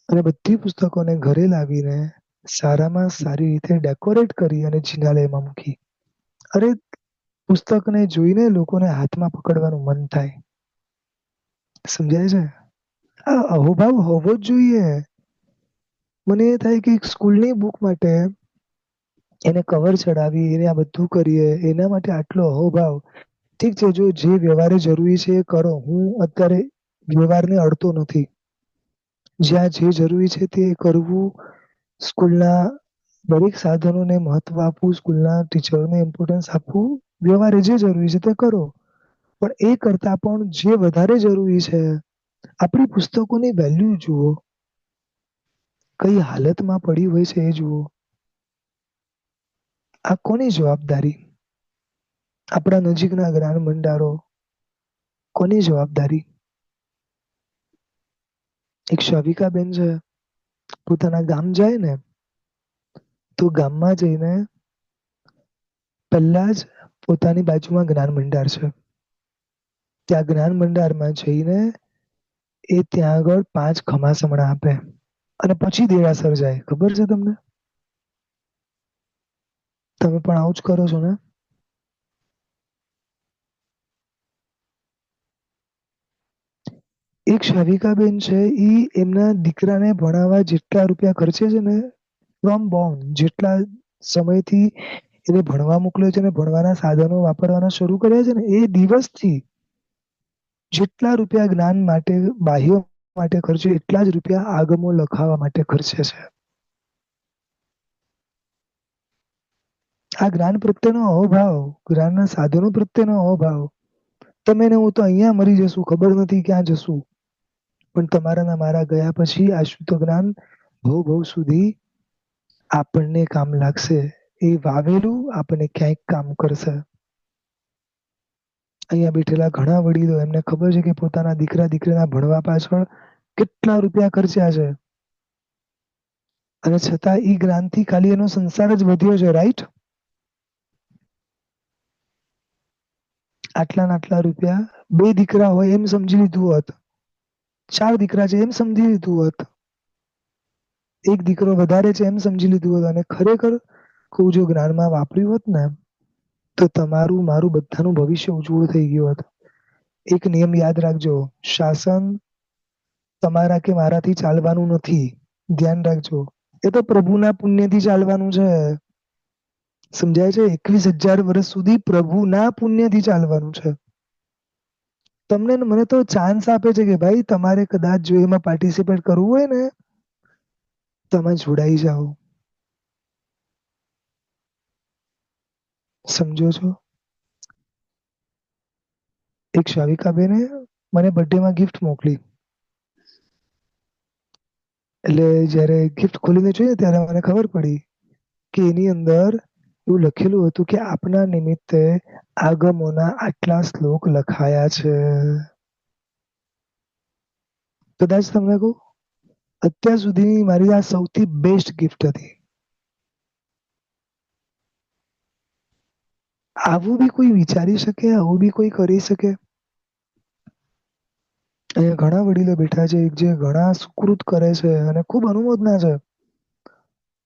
અને બધી પુસ્તકોને ઘરે લાવીને સારામાં સારી રીતે ડેકોરેટ કરી અને જિનાલયમાં મૂકી. અરે, પુસ્તકને જોઈને લોકોને હાથમાં પકડવાનું મન થાય. સમજાય છે? આ અહોભાવ હોવો જ જોઈએ. મને એ થાય કે એક સ્કૂલની બુક માટે એને કવર ચડાવી, એને આ બધું કરીએ, એના માટે આટલો અહોભાવ. ઠીક છે, જો જે વ્યવહારે જરૂરી છે એ કરો. હું અત્યારે વ્યવહારને અડતો નથી. જ્યાં જે જરૂરી છે તે કરવું, સ્કૂલના દરેક સાધનોને મહત્વ આપવું, સ્કૂલના ટીચરોને ઇમ્પોર્ટન્સ આપવું, વ્યવહારે જે જરૂરી છે તે કરો. પણ એ કરતા પણ જે વધારે જરૂરી છે, આપણી પુસ્તકોની વેલ્યુ જુઓ, કઈ હાલતમાં પડી હોય છે એ જુઓ. આ કોની જવાબદારી? આપણા નજીકના જ્ઞાન ભંડારો. કોની જવાબદારી? એક શાવિકાબેન છે, પોતાના ગામ જાય ને તો ગામમાં જઈને પહેલા જ પોતાની બાજુમાં જ્ઞાન ભંડાર છે, ત્યાં જ્ઞાન ભંડારમાં જઈને એ ત્યાં આગળ 5 ખમાસમણા આપે અને પછી દેરાસર જાય. ખબર છે તમને? તમે પણ આવું જ કરો છો ને? એક શાવિકાબેન છે, ઈ એમના દીકરાને ભણાવવા જેટલા રૂપિયા ખર્ચે છે ને, ફ્રોમ બોર્ન, જેટલા સમયથી એને ભણવા મોકલ્યો છે ને, ભણવાના સાધનો વાપરવાના શરૂ કર્યા છે ને, એ દિવસથી જેટલા રૂપિયા જ્ઞાન માટે, બાહ્ય માટે ખર્ચે, એટલા જ રૂપિયા આગમો લખાવવા માટે ખર્ચે છે. આ જ્ઞાન પ્રત્યેનો અહોભાવ, જ્ઞાનના સાધનો પ્રત્યેનો અહોભાવ. તમે ને હું તો અહીંયા મરી જશું, ખબર નથી ક્યાં જશું, પણ તમારા ના મારા ગયા પછી આ શુદ્ધ જ્ઞાન ભવ ભવ સુધી આપણને કામ લાગશે. એ વાવેલું આપણને ક્યાંક કામ કરશે. અહીંયા બેઠેલા ઘણા વડીલો, એમને ખબર છે કે પોતાના દીકરા દીકરીના ભણવા પાછળ કેટલા રૂપિયા ખર્ચ્યા છે, અને છતાં ઈ જ્ઞાનથી ખાલી એનો સંસાર જ વધ્યો છે. રાઈટ? આટલા આટલા રૂપિયા, 2 દીકરા હોય એમ સમજી લીધું હોત, 4 દીકરા છે એમ સમજી લીધું હોત, એક દીકરો વધારે છે એમ સમજી લીધું હોત, અને ખરેખર કોઈ જો જ્ઞાનમાં વાપર્યું હોત ને, તો તમારું મારું બધાનું ભવિષ્ય ઉજ્જવળ થઈ ગયું હોત. એક નિયમ યાદ રાખજો, શાસન તમારા કે મારાથી ચાલવાનું નથી. ધ્યાન રાખજો. એ તો પ્રભુના પુણ્યથી ચાલવાનું છે. સમજાય છે? 21,000 વર્ષ સુધી પ્રભુના પુણ્યથી ચાલવાનું છે. તમને મને તો ચાન્સ આપે છે કે ભાઈ, તમારે કદાચ જો એમાં પાર્ટિસિપેટ કરવું હોય ને, તમે જોડાઈ જાઓ. સમજો છો? એક શાવિકાબેને મને બર્થડેમાં ગિફ્ટ મોકલી. એટલે જ્યારે ગિફ્ટ ખોલીને જોઈએ ત્યારે મને ખબર પડી કે એની અંદર એવું લખેલું હતું કે આપના નિમિત્તે આગમોના આટલા શ્લોક લખાયા છે. કદાચ તમને કહું, અત્યાર સુધીની મારી આ સૌથી બેસ્ટ ગિફ્ટ હતી. આવું બી કોઈ વિચારી શકે, આવું બી કોઈ કરી શકે? અહીંયા ઘણા વડીલો બેઠા છે જે ઘણા સુકૃત કરે છે અને ખૂબ અનુમોદના છે.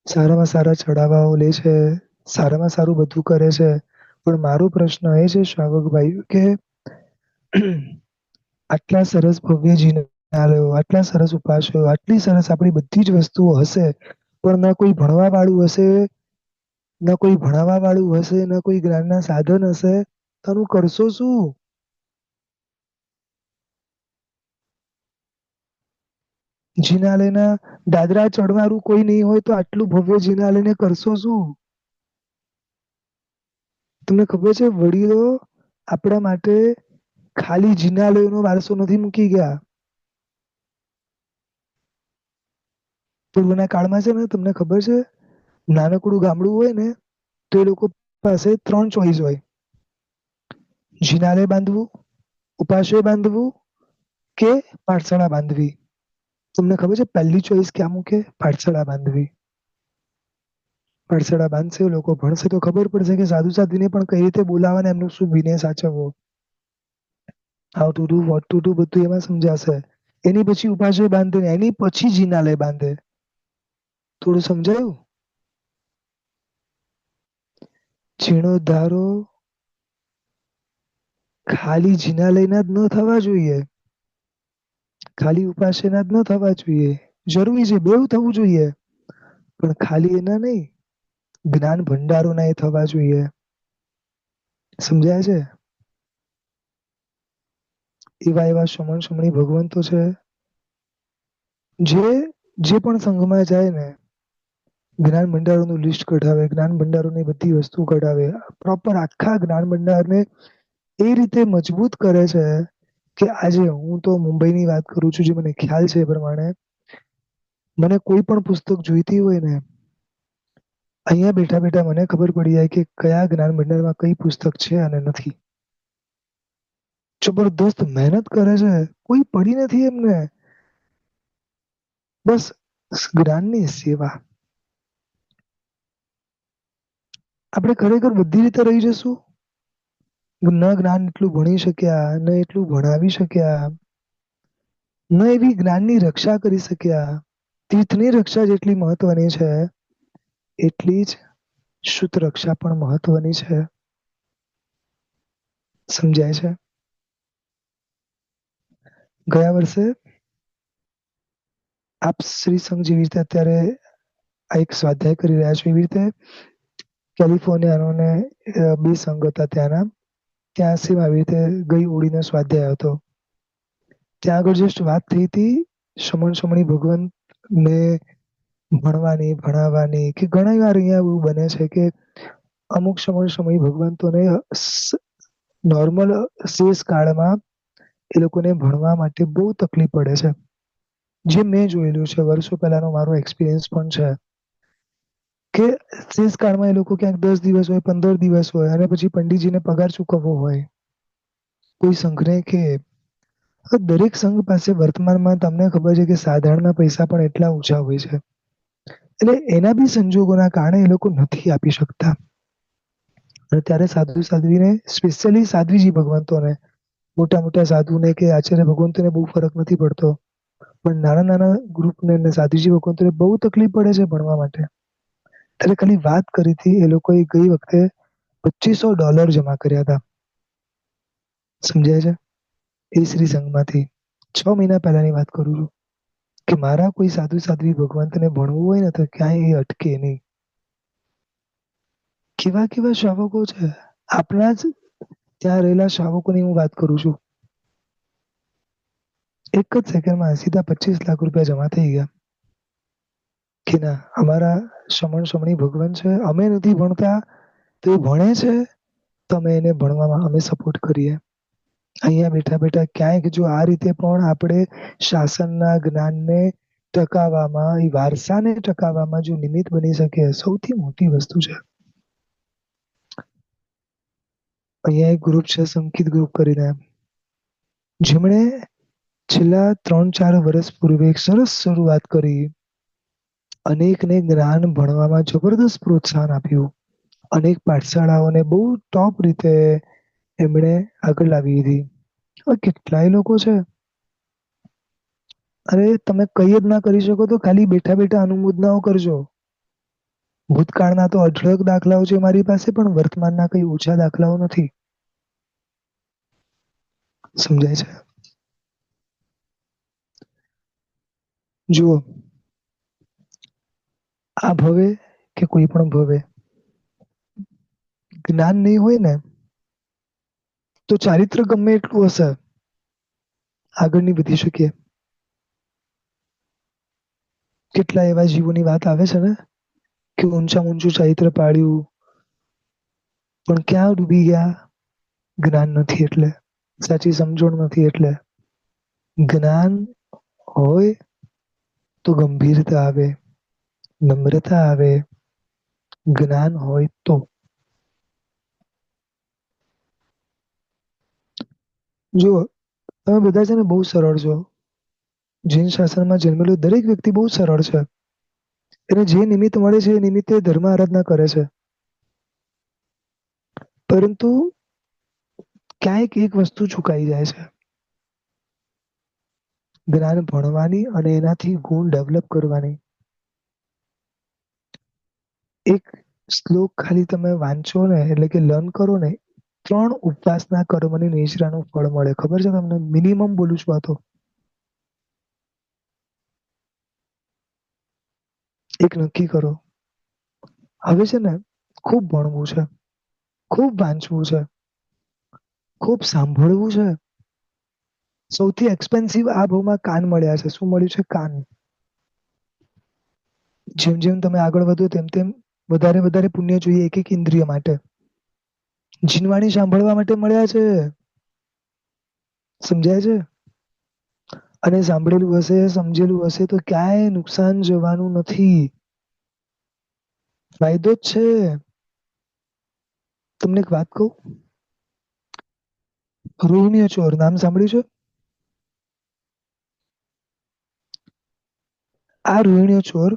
સારામાં સારા ચડાવાઓ લે છે, સારામાં સારું બધું કરે છે. પણ મારો પ્રશ્ન એ છે શ્રાવકભાઈ કે આટલા સરસ ભવ્ય જિનાલયો, આટલા સરસ ઉપાસકો, આટલી સરસ આપણી બધી જ વસ્તુઓ હશે, પણ ના કોઈ ભણવા વાળું હશે, ના કોઈ ભણાવવા વાળું હશે, ના કોઈ જ્ઞાનના સાધન હશે, તારું કરશો શું? જિનાલયના દાદરા ચડવારું કોઈ નહીં હોય તો આટલું ભવ્ય જિનાલયને કરશો શું? તમને ખબર છે વડીલો આપણા માટે ખાલી જિનાલયોનો વારસો નથી મૂકી ગયા. પૂર્વના કાળમાં છે ને, તમને ખબર છે, નાનકડું ગામડું હોય ને તો એ લોકો પાસે 3 ચોઈસ હોય: જિનાલય બાંધવું, ઉપાશ્રય બાંધવું કે પાઠશાળા બાંધવી. તમને ખબર છે પહેલી ચોઈસ ક્યાં મૂકે? પાઠશાળા બાંધવી. પાઠશાળા બાંધશે, લોકો ભણશે તો ખબર પડશે કે સાધુ સાધ્વીને પણ કઈ રીતે બોલાવવા ને એમનો શું વિનય સાચવવો, how to do, what to do, બધું એમાં સમજાશે. એની પછી ઉપાશ્રય બાંધે, એની પછી જિનાલય બાંધે. થોડું સમજાયું? જીર્ણોદ્ધારો ખાલી જિનાલયના જ ન થવા જોઈએ, ખાલી ઉપાશ્રયના જ ન થવા જોઈએ. જરૂરી છે, બેઉ થવું જોઈએ, પણ ખાલી એના નહીં, જ્ઞાન ભંડારોના એ થવા જોઈએ. સમજાય છે? એવા એવા શમણ શમણી ભગવંતો છે જે જે પણ સંઘમાં જાય ને જ્ઞાન ભંડારોનું લિસ્ટ કઢાવે, જ્ઞાન ભંડારોની બધી વસ્તુ કઢાવે, પ્રોપર આખા જ્ઞાન ભંડારને એ રીતે મજબૂત કરે છે કે આજે હું તો મુંબઈની વાત કરું છું, જે મને ખ્યાલ છે એ પ્રમાણે મને કોઈ પણ પુસ્તક જોઈતી હોય ને, અહીંયા બેઠા બેઠા મને ખબર પડી જાય કે કયા જ્ઞાન ભંડારમાં કઈ પુસ્તક છે અને નથી. જબરદસ્ત મહેનત કરે છે, કોઈ પડી નથી એમને. બસ જ્ઞાનની સેવા. આપણે ખરેખર બધી રીતે રહી જશું, ન જ્ઞાન એટલું ભણી શક્યા, ન એટલું ભણાવી શક્યા, ન એવી જ્ઞાનની રક્ષા કરી શક્યા. તીર્થની રક્ષા જેટલી મહત્વની છે એટલી જ શુદ્ધ રક્ષા પણ મહત્વની છે. સમજાય છે? ગયા વર્ષે આપ શ્રી સંઘ જેવી રીતે અત્યારે આ એક સ્વાધ્યાય કરી રહ્યા છો, એવી રીતે કેલિફોર્નિયાનો ને 2 સંઘ હતા ત્યાંના, ત્યાં સેમ આવી રીતે ગઈ ઓળીનો સ્વાધ્યાય હતો. ત્યાં આગળ જસ્ટ વાત થઈ હતી શમણ શમણી ભગવંત ને ભણવાની, ભણાવવાની, કે ઘણી વાર અહીંયા એવું બને છે કે અમુક શમણ શમણી ભગવંતોને નોર્મલ શેષ કાળમાં એ લોકોને ભણવા માટે બહુ તકલીફ પડે છે. જે મેં જોયેલું છે, વર્ષો પહેલાનો મારો એક્સપિરિયન્સ પણ છે કે શેષ કાળમાં એ લોકો ક્યાંક 10 દિવસ હોય, 15 દિવસ હોય અને પછી પંડિતજીને પગાર ચૂકવવો હોય. કોઈ સંઘને કે દરેક સંઘ પાસે વર્તમાનમાં તમને ખબર છે કે સાધારણના પૈસા પણ એટલા ઓછા હોય છે. એટલે એના બી સંજોગોના કારણે એ લોકો નથી આપી શકતા. અને ત્યારે સાધુ સાધ્વીને, સ્પેશિયલી સાધ્વીજી ભગવંતોને, મોટા મોટા સાધુને કે આચાર્ય ભગવંતોને બહુ ફરક નથી પડતો, પણ નાના નાના ગ્રુપને સાધુજી ભગવંતોને બહુ તકલીફ પડે છે ભણવા માટે. ત્યારે ખાલી વાત કરી હતી, એ લોકોએ ગઈ વખતે $2500 જમા કર્યા હતા. સમજાય છે? એ શ્રી સંઘમાંથી 6 મહિના પહેલાની વાત કરું છું કે મારા કોઈ સાધુ સાધ્વી ભગવંતને ભણવું હોય ને તો ક્યાંય એ અટકે નહીં. કેવા કેવા શ્રાવકો છે, આપણા જ ત્યાં રહેલા શ્રાવકોની હું વાત કરું છું. એક જ સેકન્ડમાં સીધા 25 લાખ રૂપિયા જમા થઈ ગયા કે ના અમારા શમણ શમણી ભગવાન છે, અમે નથી ભણતા તો એ ભણે છે, તો અમે એને ભણવામાં અમે સપોર્ટ કરીએ. અહીંયા બેઠા બેઠા ક્યાંક જો આ રીતે પણ આપણે શાસનના જ્ઞાનને ટકાવવામાં, એ વારસાને ટકાવવામાં જો નિમિત્ત બની શકે સૌથી મોટી વસ્તુ છે. અહીંયા એક ગ્રુપ છે સંકિત ગ્રુપ કરીને, જેમણે છેલ્લા 3-4 વર્ષ પૂર્વે એક સરસ શરૂઆત કરી. અનેકને જ્ઞાન ભણવામાં જબરદસ્ત પ્રોત્સાહન આપ્યું. અનેક પાઠશાળાઓને બહુ ટોપ રીતે એમણે આગળ લાવી દીધી. હવે કેટલાય લોકો છે, અરે તમે કઈ જ ના કરી શકો તો ખાલી બેઠા બેઠા અનુમોદનાઓ કરજો. ભૂતકાળના તો અઢળક દાખલાઓ છે મારી પાસે, પણ વર્તમાનના કઈ ઓછા દાખલાઓ નથી. સમજાય છે? જુઓ, આ ભવે કે કોઈ પણ ભવે જ્ઞાન નહીં હોય ને તો ચારિત્ર ગમે એટલું હશે, આગળ નહીં વધી શકીએ. કેટલા એવા જીવોની વાત આવે છે ને કે ઊંચા ઊંચું ચારિત્ર પાડ્યું, પણ ક્યાં ડૂબી ગયા? જ્ઞાન નથી એટલે, સાચી સમજણ નથી એટલે. જ્ઞાન હોય તો ગંભીરતા આવે, નમ્રતા આવે. જ્ઞાન હોય તો જો તમે બધા છે ને બહુ સરળ છો. જૈન શાસનમાં જન્મેલો દરેક વ્યક્તિ બહુ સરળ છે. એને જે નિમિત્ત મળે છે એ નિમિત્તે ધર્મ આરાધના કરે છે. પરંતુ ક્યાંક એક વસ્તુ ચૂકાઈ જાય છે, જ્ઞાન ભણવાની અને એનાથી ગુણ ડેવલપ કરવાની. એક શ્લોક ખાલી તમે વાંચો ને, એટલે કે લર્ન કરો ને, 3 ઉપવાસના કર્મની નિશ્રાનું ફળ મળે. ખબર છે તમને? મિનિમમ બોલું છું આ તો. એક નક્કી કરો. હવે છે ને ખૂબ ભણવું છે, ખૂબ વાંચવું છે, ખૂબ સાંભળવું છે. સૌથી એક્સપેન્સિવ આ ભાવમાં કાન મળ્યા છે. શું મળ્યું છે? કાન. જેમ જેમ તમે આગળ વધો તેમ તેમ વધારે વધારે પુણ્ય જોઈએ એક એક ઇન્દ્રિય માટે. જીનવાણી સાંભળવા માટે મળ્યા છે. સમજાય છે? અને સાંભળેલું હશે, સમજેલું હશે તો ક્યાંય નુકસાન જવાનું નથી, ફાયદો જ છે. તમને એક વાત કહું, રોહિણીય ચોર નામ સાંભળ્યું છે? આ રોહિણીય ચોર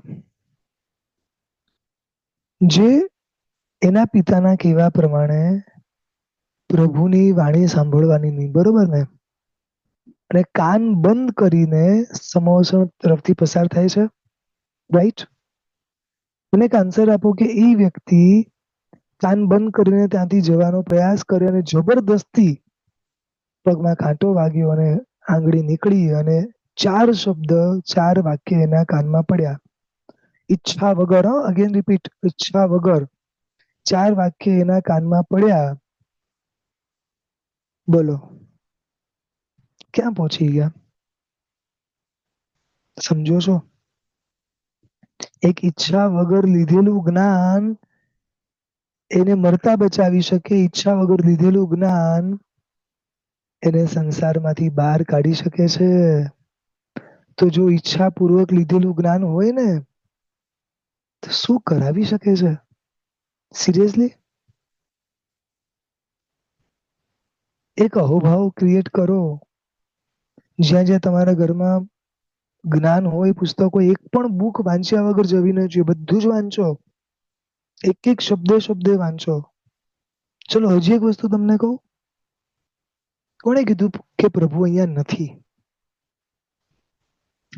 જે એના પિતાના કહેવા પ્રમાણે પ્રભુની વાણી સાંભળવાની નહીં, બરોબર ને? અને કાન બંધ કરીને સમોસણ તરફથી પસાર થાય છે, રાઈટ? મને એક આન્સર આપો કે એ વ્યક્તિ કાન બંધ કરીને ત્યાંથી જવાનો પ્રયાસ કરે અને જબરદસ્તી પગમાં કાંટો વાગ્યો અને આંગળી નીકળી અને 4 શબ્દ, 4 વાક્ય એના કાનમાં પડ્યા. ઈચ્છા વગર, અગેન રિપીટ, ઈચ્છા વગર 4 વાક્ય એના કાનમાં પડ્યા. બોલો ક્યાં પહોંચી ગયા? સમજો છો? એક ઈચ્છા વગર લીધેલું જ્ઞાન એને મરતા બચાવી શકે. ઈચ્છા વગર લીધેલું જ્ઞાન એને સંસારમાંથી બહાર કાઢી શકે છે. તો જો ઈચ્છાપૂર્વક લીધેલું જ્ઞાન હોય ને તો શું કરાવી શકે છે? સિરિયસલી? એક અહોભાવ ક્રિએટ કરો. જ્યાં જ્યાં તમારા ઘરમાં જ્ઞાન હોય, પુસ્તકો, એક પણ બુક વાંચ્યા વગર જવી ન જોઈએ. બધું જ વાંચો, એક એક શબ્દે શબ્દે વાંચો. ચલો હજી એક વસ્તુ તમને કહું. કોણે કીધું કે પ્રભુ અહીંયા નથી?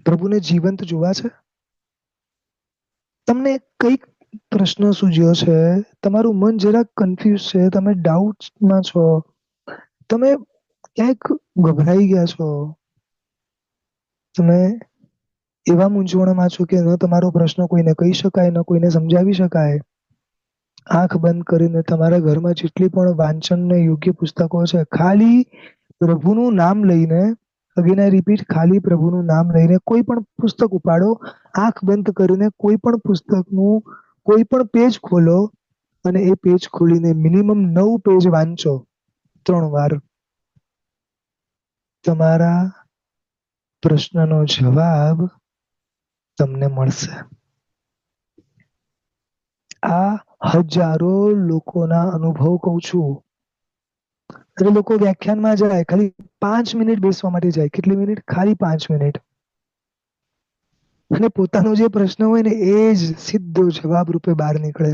પ્રભુને જીવંત જોવા છે? તમને કઈક પ્રશ્ન સૂજ્યો છે, તમારું મન જરાક કન્ફ્યુઝ છે, તમે ડાઉટમાં છો, તમે ક્યાંક ગભરાઈ ગયા છો, તમે એવા મૂંઝવણમાં છો કે ન તમારો પ્રશ્ન કોઈને કહી શકાય, ન કોઈને સમજાવી શકાય. આંખ બંધ કરીને તમારા ઘરમાં જેટલી પણ વાંચનને યોગ્ય પુસ્તકો છે, ખાલી પ્રભુનું નામ લઈને, અગેન આઈ રિપીટ, ખાલી પ્રભુનું નામ લઈને કોઈ પણ પુસ્તક ઉપાડો, આંખ બંધ કરીને કોઈ પણ પુસ્તકનું કોઈ પણ પેજ ખોલો અને એ પેજ ખોલીને મિનિમમ 9 પેજ વાંચો 3 વાર. તમારા પ્રશ્નનો જવાબ તમને મળશે. આ હજારો લોકોના અનુભવ કહું છું. એટલે લોકો વ્યાખ્યાનમાં જાય, ખાલી 5 મિનિટ બેસવા માટે જાય. કેટલી મિનિટ? ખાલી 5 મિનિટ. અને પોતાનો જે પ્રશ્ન હોય ને એ જ સીધો જવાબ રૂપે બહાર નીકળે.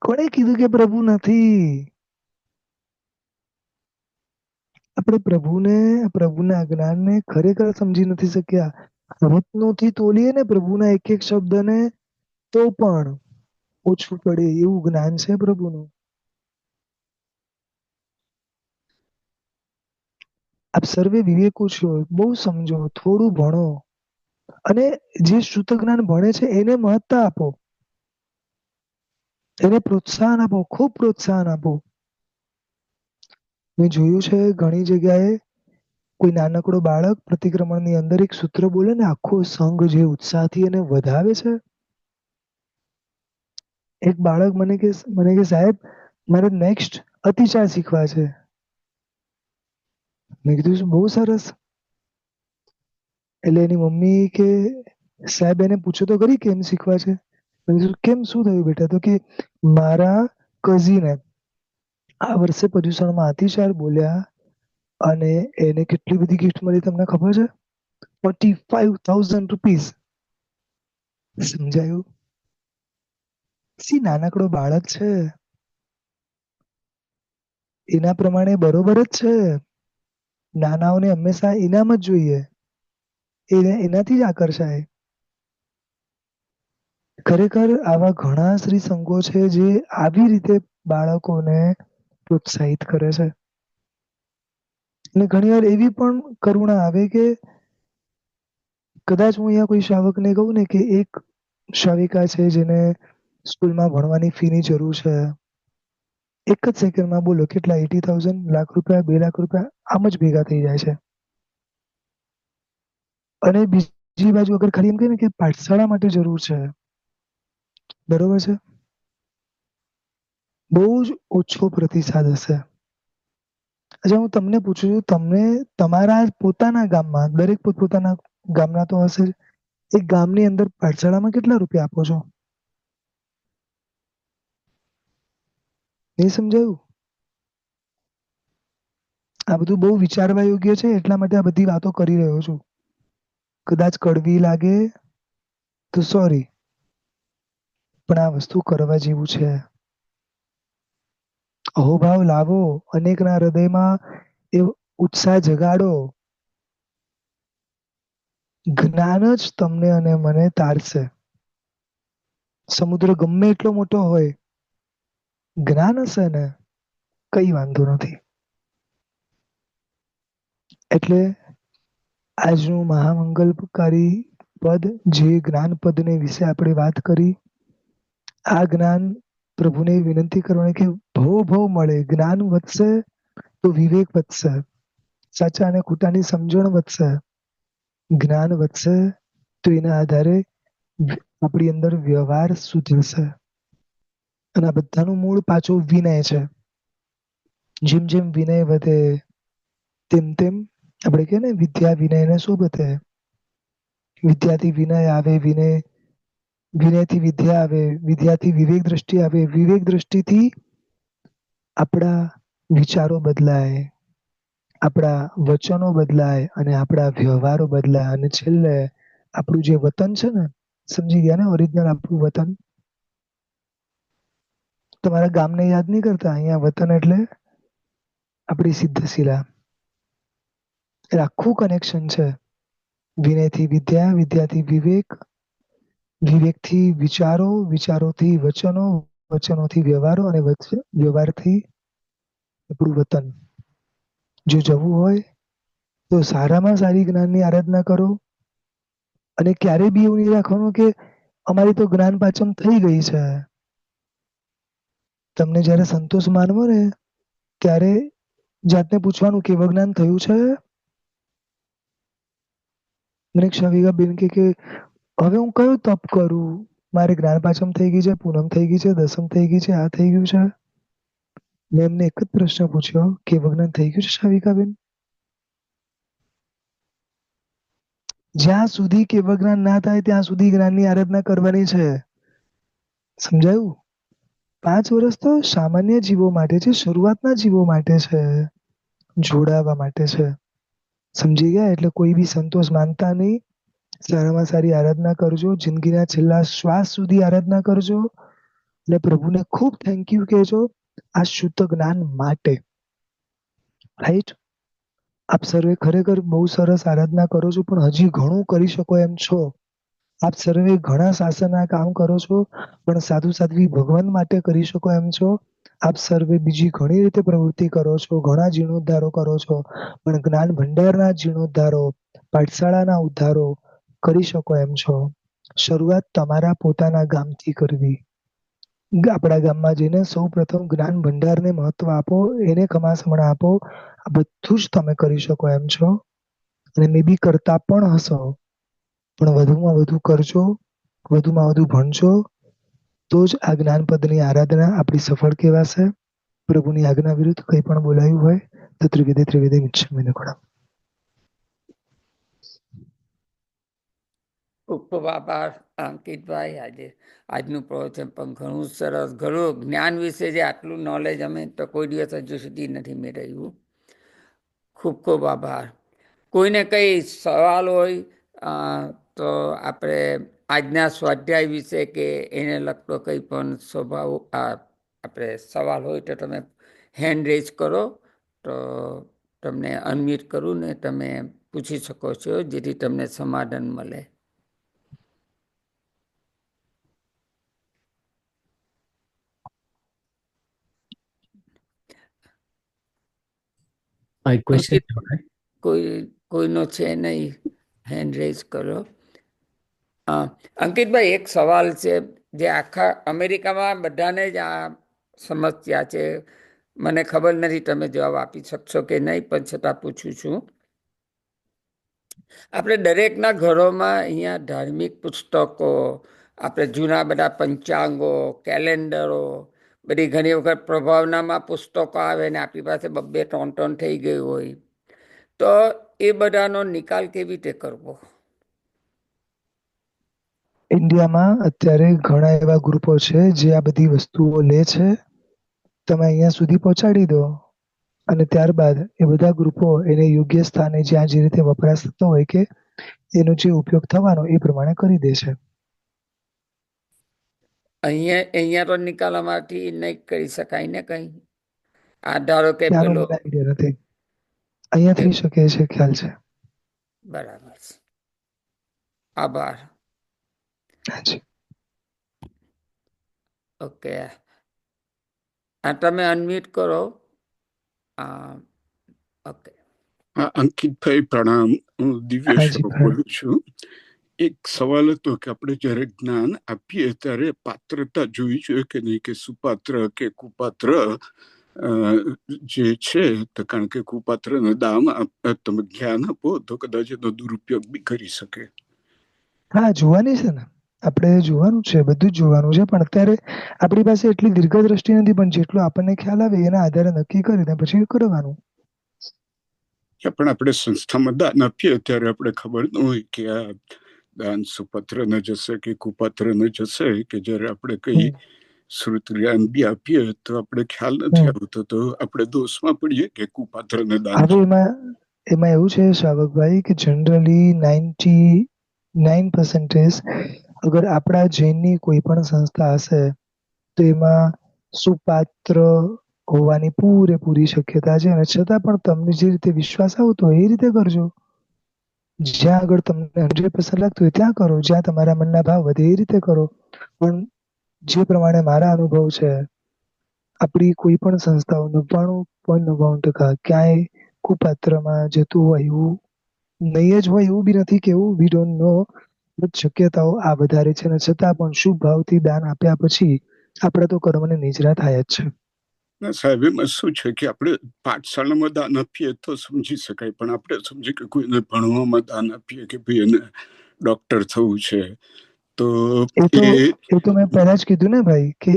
કોણે કીધું કે પ્રભુ નથી? આપણે પ્રભુના જ્ઞાનને ખરેખર સમજી નથી શક્યા. રત્નોથી તોલીએ ને પ્રભુના એક એક શબ્દને તો પણ ઓછું પડે એવું જ્ઞાન છે પ્રભુનું. આપ સર્વે વિવેકો છો, બહુ સમજો, થોડું ભણો અને જે શુદ્ધ જ્ઞાન ભણે છે એને મહત્તા આપો, એને પ્રોત્સાહન આપો, ખૂબ પ્રોત્સાહન આપો. મેં જોયું છે ઘણી જગ્યાએ કોઈ નાનકડો બાળક પ્રતિક્રમણની અંદર એક સૂત્ર બોલે ને આખો સંઘ જે ઉત્સાહથી એને વધાવે છે. એક બાળક મને કે સાહેબ મારે નેક્સ્ટ અતિચાર શીખવા છે. મેં કીધું બહુ સરસ. એટલે એની મમ્મી કે સાહેબ એને પૂછો તો ખરી કેમ શીખવા છે. મેં કીધું કેમ, શું થયું બેટા? તો કે મારા કઝિને આ વર્ષે પર્યુષણમાં અતિચાર બોલ્યા અને એને કેટલી બધી ગિફ્ટ મળી તમને ખબર છે? 45,000 રૂપીસ. સમજાયું? સી નાનકડો બાળક છે, એના પ્રમાણે બરોબર જ છે. નાનાઓને હંમેશા ઇનામ જ જોઈએ, એનાથી જ આકર્ષાય. ખરેખર આવા ઘણા શ્રી સંઘો છે જે આવી રીતે બાળકોને પ્રોત્સાહિત કરે છે. અને ઘણી વાર એવી પણ કરુણા આવે કે કદાચ હું અહીંયા કોઈ શ્રાવકને કહું ને કે એક શ્રાવિકા છે જેને સ્કૂલમાં ભણવાની ફીની જરૂર છે. એક જ સેકન્ડમાં બોલો કેટલા 80,000, લાખ રૂપિયા, 2 લાખ રૂપિયા આમ જ ભેગા થઈ જાય છે. અને બીજી બાજુ અગર ખાલી એમ કહે ને કે પાઠશાળા માટે જરૂર છે, બરોબર છે, બહુ જ ઓછો પ્રતિસાદ હશે. અચ્છા, હું તમને પૂછું છું, તમને તમારા પોતાના ગામમાં, દરેક પોતપોતાના ગામના તો હશે જ, એક ગામની અંદર પાઠશાળામાં કેટલા રૂપિયા આપો છો? નહીં સમજાયું? આ બધું બહુ વિચારવા યોગ્ય છે, એટલા માટે આ બધી વાતો કરી રહ્યો છું. કદાચ કડવી લાગે તો સોરી, પણ આ વસ્તુ કરવા જેવું છે. અહોભાવ લાવો, અનેકના હૃદયમાં એ ઉત્સાહ જગાડો. જ્ઞાન જ તમને અને મને તારશે. સમુદ્ર ગમે એટલો મોટો હોય, જ્ઞાન હશે ને કઈ વાંધો નથી. એટલે આજનું મહામંગલકારી પદ, જે જ્ઞાન પદને વિશે આપણે વાત કરી, આ જ્ઞાન પ્રભુને વિનંતી કરવાની કે ભવ મળે. જ્ઞાન વધશે તો વિવેક વધશે, સાચા અને ખોટાની સમજણ વધશે. જ્ઞાન વધશે તો એના આધારે આપણી અંદર વ્યવહાર સુધરશે. અને આ બધાનું મૂળ પાછો વિનય છે. જેમ જેમ વિનય વધે તેમ તેમ આપણે કહે ને વિદ્યા વિનયને શોભતે. વિદ્યાથી વિનય આવે, વિનયથી વિદ્યા આવે, વિદ્યાથી વિવેક દ્રષ્ટિ આવે, વિવેક દ્રષ્ટિથી આપણા વિચારો બદલાય, આપણા વચનો બદલાય અને આપણા વ્યવહારો બદલાય. અને છેલ્લે આપણું જે વતન છે ને, સમજી ગયા ને, ઓરિજિનલ આપણું વતન. તમારા ગામને યાદ નહીં કરતા, અહીંયા વતન એટલે આપણી સિદ્ધશિલા. એટલે આખું કનેક્શન છે. વિનયથી વિદ્યા, વિદ્યાથી વિવેક, વિવેકથી વિચારો, વિચારોથી વચનો, વચનોથી વ્યવહારો અને વ્યવહારથી આપણું વતન. જો જવું હોય તો સારામાં સારી જ્ઞાનની આરાધના કરો. અને ક્યારેય બી એવું નહીં રાખવાનું કે અમારી તો જ્ઞાન પાચમ થઈ ગઈ છે. તમને જયારે સંતોષ માનવો ને ત્યારે જાતને પૂછવાનું કેવું જ્ઞાન થયું છે. મને ક્ષવિકા બેન કે હવે હું કયું તપ કરું? મારે જ્ઞાન પાચમ થઈ ગઈ છે, પૂનમ થઈ ગઈ છે, દસમ થઈ ગઈ છે, આ થઈ ગયું છે. મેં એમને એક જ પ્રશ્ન પૂછ્યો, કેવું જ્ઞાન થઈ ગયું છે ક્ષવિકાબેન? જ્યાં સુધી કેવળ જ્ઞાન ના થાય ત્યાં સુધી જ્ઞાનની આરાધના કરવાની છે. સમજાયું? 5 વર્ષ તો સામાન્ય જીવો માટે છે, શરૂઆતના જીવો માટે છે, જોડાવા માટે છે. સમજી ગયા? એટલે કોઈ બી સંતોષ માનતા નહીં. સારામાં સારી આરાધના કરજો. જિંદગીના છેલ્લા શ્વાસ સુધી આરાધના કરજો. એટલે પ્રભુને ખૂબ થેન્ક યુ કહેજો આ શુદ્ધ જ્ઞાન માટે. રાઈટ? આપ સર્વે ખરેખર બહુ સરસ આરાધના કરો છો, પણ હજી ઘણું કરી શકો એમ છો. આપ સર્વે ઘણા શાસનના કામ કરો છો, પણ સાધુ સાધ્વી ભગવાન માટે કરી શકો એમ છો. આપ સર્વે બીજી ઘણી રીતે પ્રવૃત્તિ કરો છો, ઘણા જીર્ણોદ્ધારો કરો છો, પણ જ્ઞાન ભંડારના જીર્ણોદ્ધારો, પાઠશાળાના ઉદ્ધારો કરી શકો એમ છો. શરૂઆત તમારા પોતાના ગામથી કરવી. આપણા ગામમાં જઈને સૌ પ્રથમ જ્ઞાન ભંડારને મહત્વ આપો, એને ખમાસમણ આપો. આ બધું જ તમે કરી શકો એમ છો, અને મે બી કરતા પણ હશો. પણ વધુમાં વધુ કરજો, વધુમાં વધુ ભણજો, તો જ આ જ્ઞાનપદની આરાધના આપણી સફળ કહેવાશે. પ્રભુની આજ્ઞા વિરુદ્ધ કંઈ પણ બોલાયું હોય તો ત્રિવિધે ત્રિવિધે મિચ્છામિ ગુણમ. ખૂબ ખૂબ આભાર અંકિતભાઈ. આજનું પ્રવચન પણ ઘણું સરસ, ઘણું જ્ઞાન વિશે જે આટલું નોલેજ અમે તો કોઈ દિવસ હજુ સુધી નથી મેળવ્યું. ખૂબ ખૂબ આભાર. કોઈને કંઈ સવાલ હોય તો આપણે આજના સ્વાધ્યાય વિશે કે એને લગતો કંઈ પણ સ્વભાવ આપણે સવાલ હોય તો તમે હેન્ડ રેઝ કરો તો તમને અનમ્યુટ કરું ને તમે પૂછી શકો છો, જેથી તમને સમાધાન મળે. કોઈનો છે નહીં, હેન્ડ રેઝ કરો. અંકિતભાઈ, એક સવાલ છે જે આખા અમેરિકામાં બધાને જ આ સમસ્યા છે. મને ખબર નથી તમે જવાબ આપી શકશો કે નહીં, પણ છતાં પૂછું છું. આપણે દરેકના ઘરોમાં અહીંયા ધાર્મિક પુસ્તકો, આપણે જૂના બધા પંચાંગો, કેલેન્ડરો, બધી ઘણી વખત પ્રભાવનામાં પુસ્તકો આવે ને આપણી પાસે 2-3 થઈ ગયું હોય, તો એ બધાનો નિકાલ કેવી રીતે કરવો? ઇન્ડિયામાં અત્યારે ઘણા એવા ગ્રુપો છે જે આ બધી વસ્તુઓ લે છે. તમે અહીંયા સુધી પહોંચાડી દો અને ત્યારબાદ એ બધા ગ્રુપો એને યોગ્ય સ્થાને જ્યાં જે રીતે વપરાશ થતો હોય કે એનો જે ઉપયોગ થવાનો એ પ્રમાણે કરી દે છે. અહીંયા તો નિકાલ અમારાથી નહીં કરી શકાય ને કઈ? આ ધારો કે ત્યાંનો પેલો મને આઈડિયા નથી. અહીંયા થઈ શકે છે, ખ્યાલ છે. બરાબર છે. આભાર. હાજી. ઓકે, તમે અનમ્યુટ કરો. ઓકે. અંકિતભાઈ પ્રણામ. હું દિવ્ય હાજી શ્રોફ ભાઈ. બોલું છું. એક સવાલ હતો કે આપણે જયારે જ્ઞાન આપીએ ત્યારે પાત્રતા જોવી જોઈએ કે નહીં, કે સુપાત્ર કે કુપાત્ર જે છે. તો કારણ કે કુપાત્રને દામ તમે જ્ઞાન આપો તો કદાચ એનો દુરુપયોગ બી કરી શકે. હા, જોવાની છે ને, આપણે જોવાનું છે, બધું જ જોવાનું છે. પણ અત્યારે આપણી પાસે એટલી દીર્ઘ દ્રષ્ટિ નથી, પણ જેટલું આપણને ખ્યાલ આવે એના આધારે નક્કી કરીને પછી કરવાનું. પણ આપણે સંસ્થામાં દાન આપીએ ત્યારે આપણે ખબર ન હોય કે આ દાન સુપત્ર ન જશે કે કુપાત્ર ન જશે, કે જયારે આપણે કઈ શ્રુત જ્ઞાન બી આપીએ તો આપણે ખ્યાલ નથી આવતો, તો આપણે દોષમાં પડીએ કે કુપાત્ર ને દાન. હવે એમાં એવું છે શ્રાવકભાઈ કે જનરલી 99% અગર આપણા જૈનની કોઈ પણ સંસ્થા હશે તો એમાં સુપાત્ર હોવાની પૂરેપૂરી શક્યતા છે, અને છતાં પણ તમને જે રીતે વિશ્વાસ આવતો હોય એ રીતે કરજો. જ્યાં આગળ તમને 100% લાગતું હોય ત્યાં કરો, જ્યાં તમારા મનના ભાવ વધે એ રીતે કરો. પણ જે પ્રમાણે મારા અનુભવ છે, આપણી કોઈ પણ સંસ્થાઓ 99.99% ક્યાંય કુપાત્રમાં જતું હોય એવું નહીં જ હોય એવું બી નથી કેવું, વી ડોન્ટ નો, શક્યતાઓ આ વધારે છે, અને છતાં પણ શુભ ભાવથી દાન આપ્યા પછી આપણા તો કર્મને નિજરા થાય જ છે. ના સાહેબ, એમાં શું છે કે આપણે પાઠશાળામાં દાન આપીએ તો સમજી શકાય, પણ આપણે સમજીએ કે કોઈને ભણવામાં દાન આપીએ કે ભાઈ એને ડોક્ટર થવું છે તો એ તો મેં પહેલા જ કીધું ને ભાઈ કે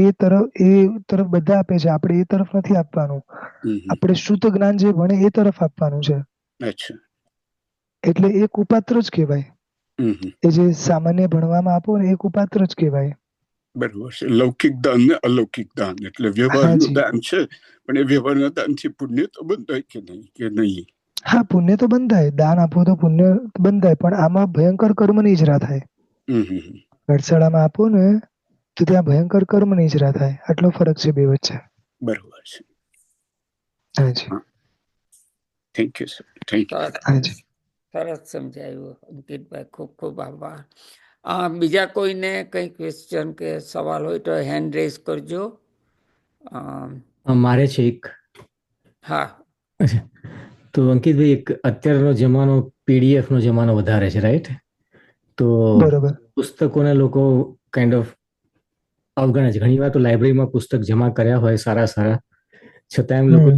એ તરફ બધા આપે છે, આપણે એ તરફ નથી આપવાનું. આપણે શુદ્ધ જ્ઞાન જે ભણે એ તરફ આપવાનું છે. એટલે એ કુપાત્ર જ કહેવાય. હમ. એ જે સામાન્ય ભણવામાં આપો ને એ કુપાત્ર જ કહેવાય. બરોબર છે. લૌકિક દાન ને અલૌકિક દાન એટલે વ્યવહારનું હાજી. દાન છે, પણ એ વ્યવહારના દાનથી પુણ્ય તો બંધાય કે નહીં? હા, પુણ્ય તો બંધાય. દાન આપો તો પુણ્ય બંધાય, પણ આમાં ભયંકર કર્મની ઈજરા થાય. પાઠશાળામાં આપો ને તો ત્યાં ભયંકર કર્મની ઈજરા થાય. આટલો ફરક છે બે વચ્ચે. બરોબર છે. હાજી. Thank you sir. Thank you. હાજી. સરસ સમજાયું અંકિતભાઈ, ખૂબ ખૂબ આભાર. બીજા કોઈને કંઈ ક્વેશ્ચન કે સવાલ હોય તો હેન્ડ રેઝ કરજો. મારે છે એક. હા. તો અંકિતભાઈ, એક અત્યારનો જમાનો પીડીએફ નો જમાનો વધારે છે, રાઈટ? તો બરોબર. પુસ્તકોને લોકો કાઇન્ડ ઓફ અવગણે છે. ઘણી વાર તો લાઇબ્રેરીમાં પુસ્તક જમા કર્યા હોય સારા, છતાં એમ લોકો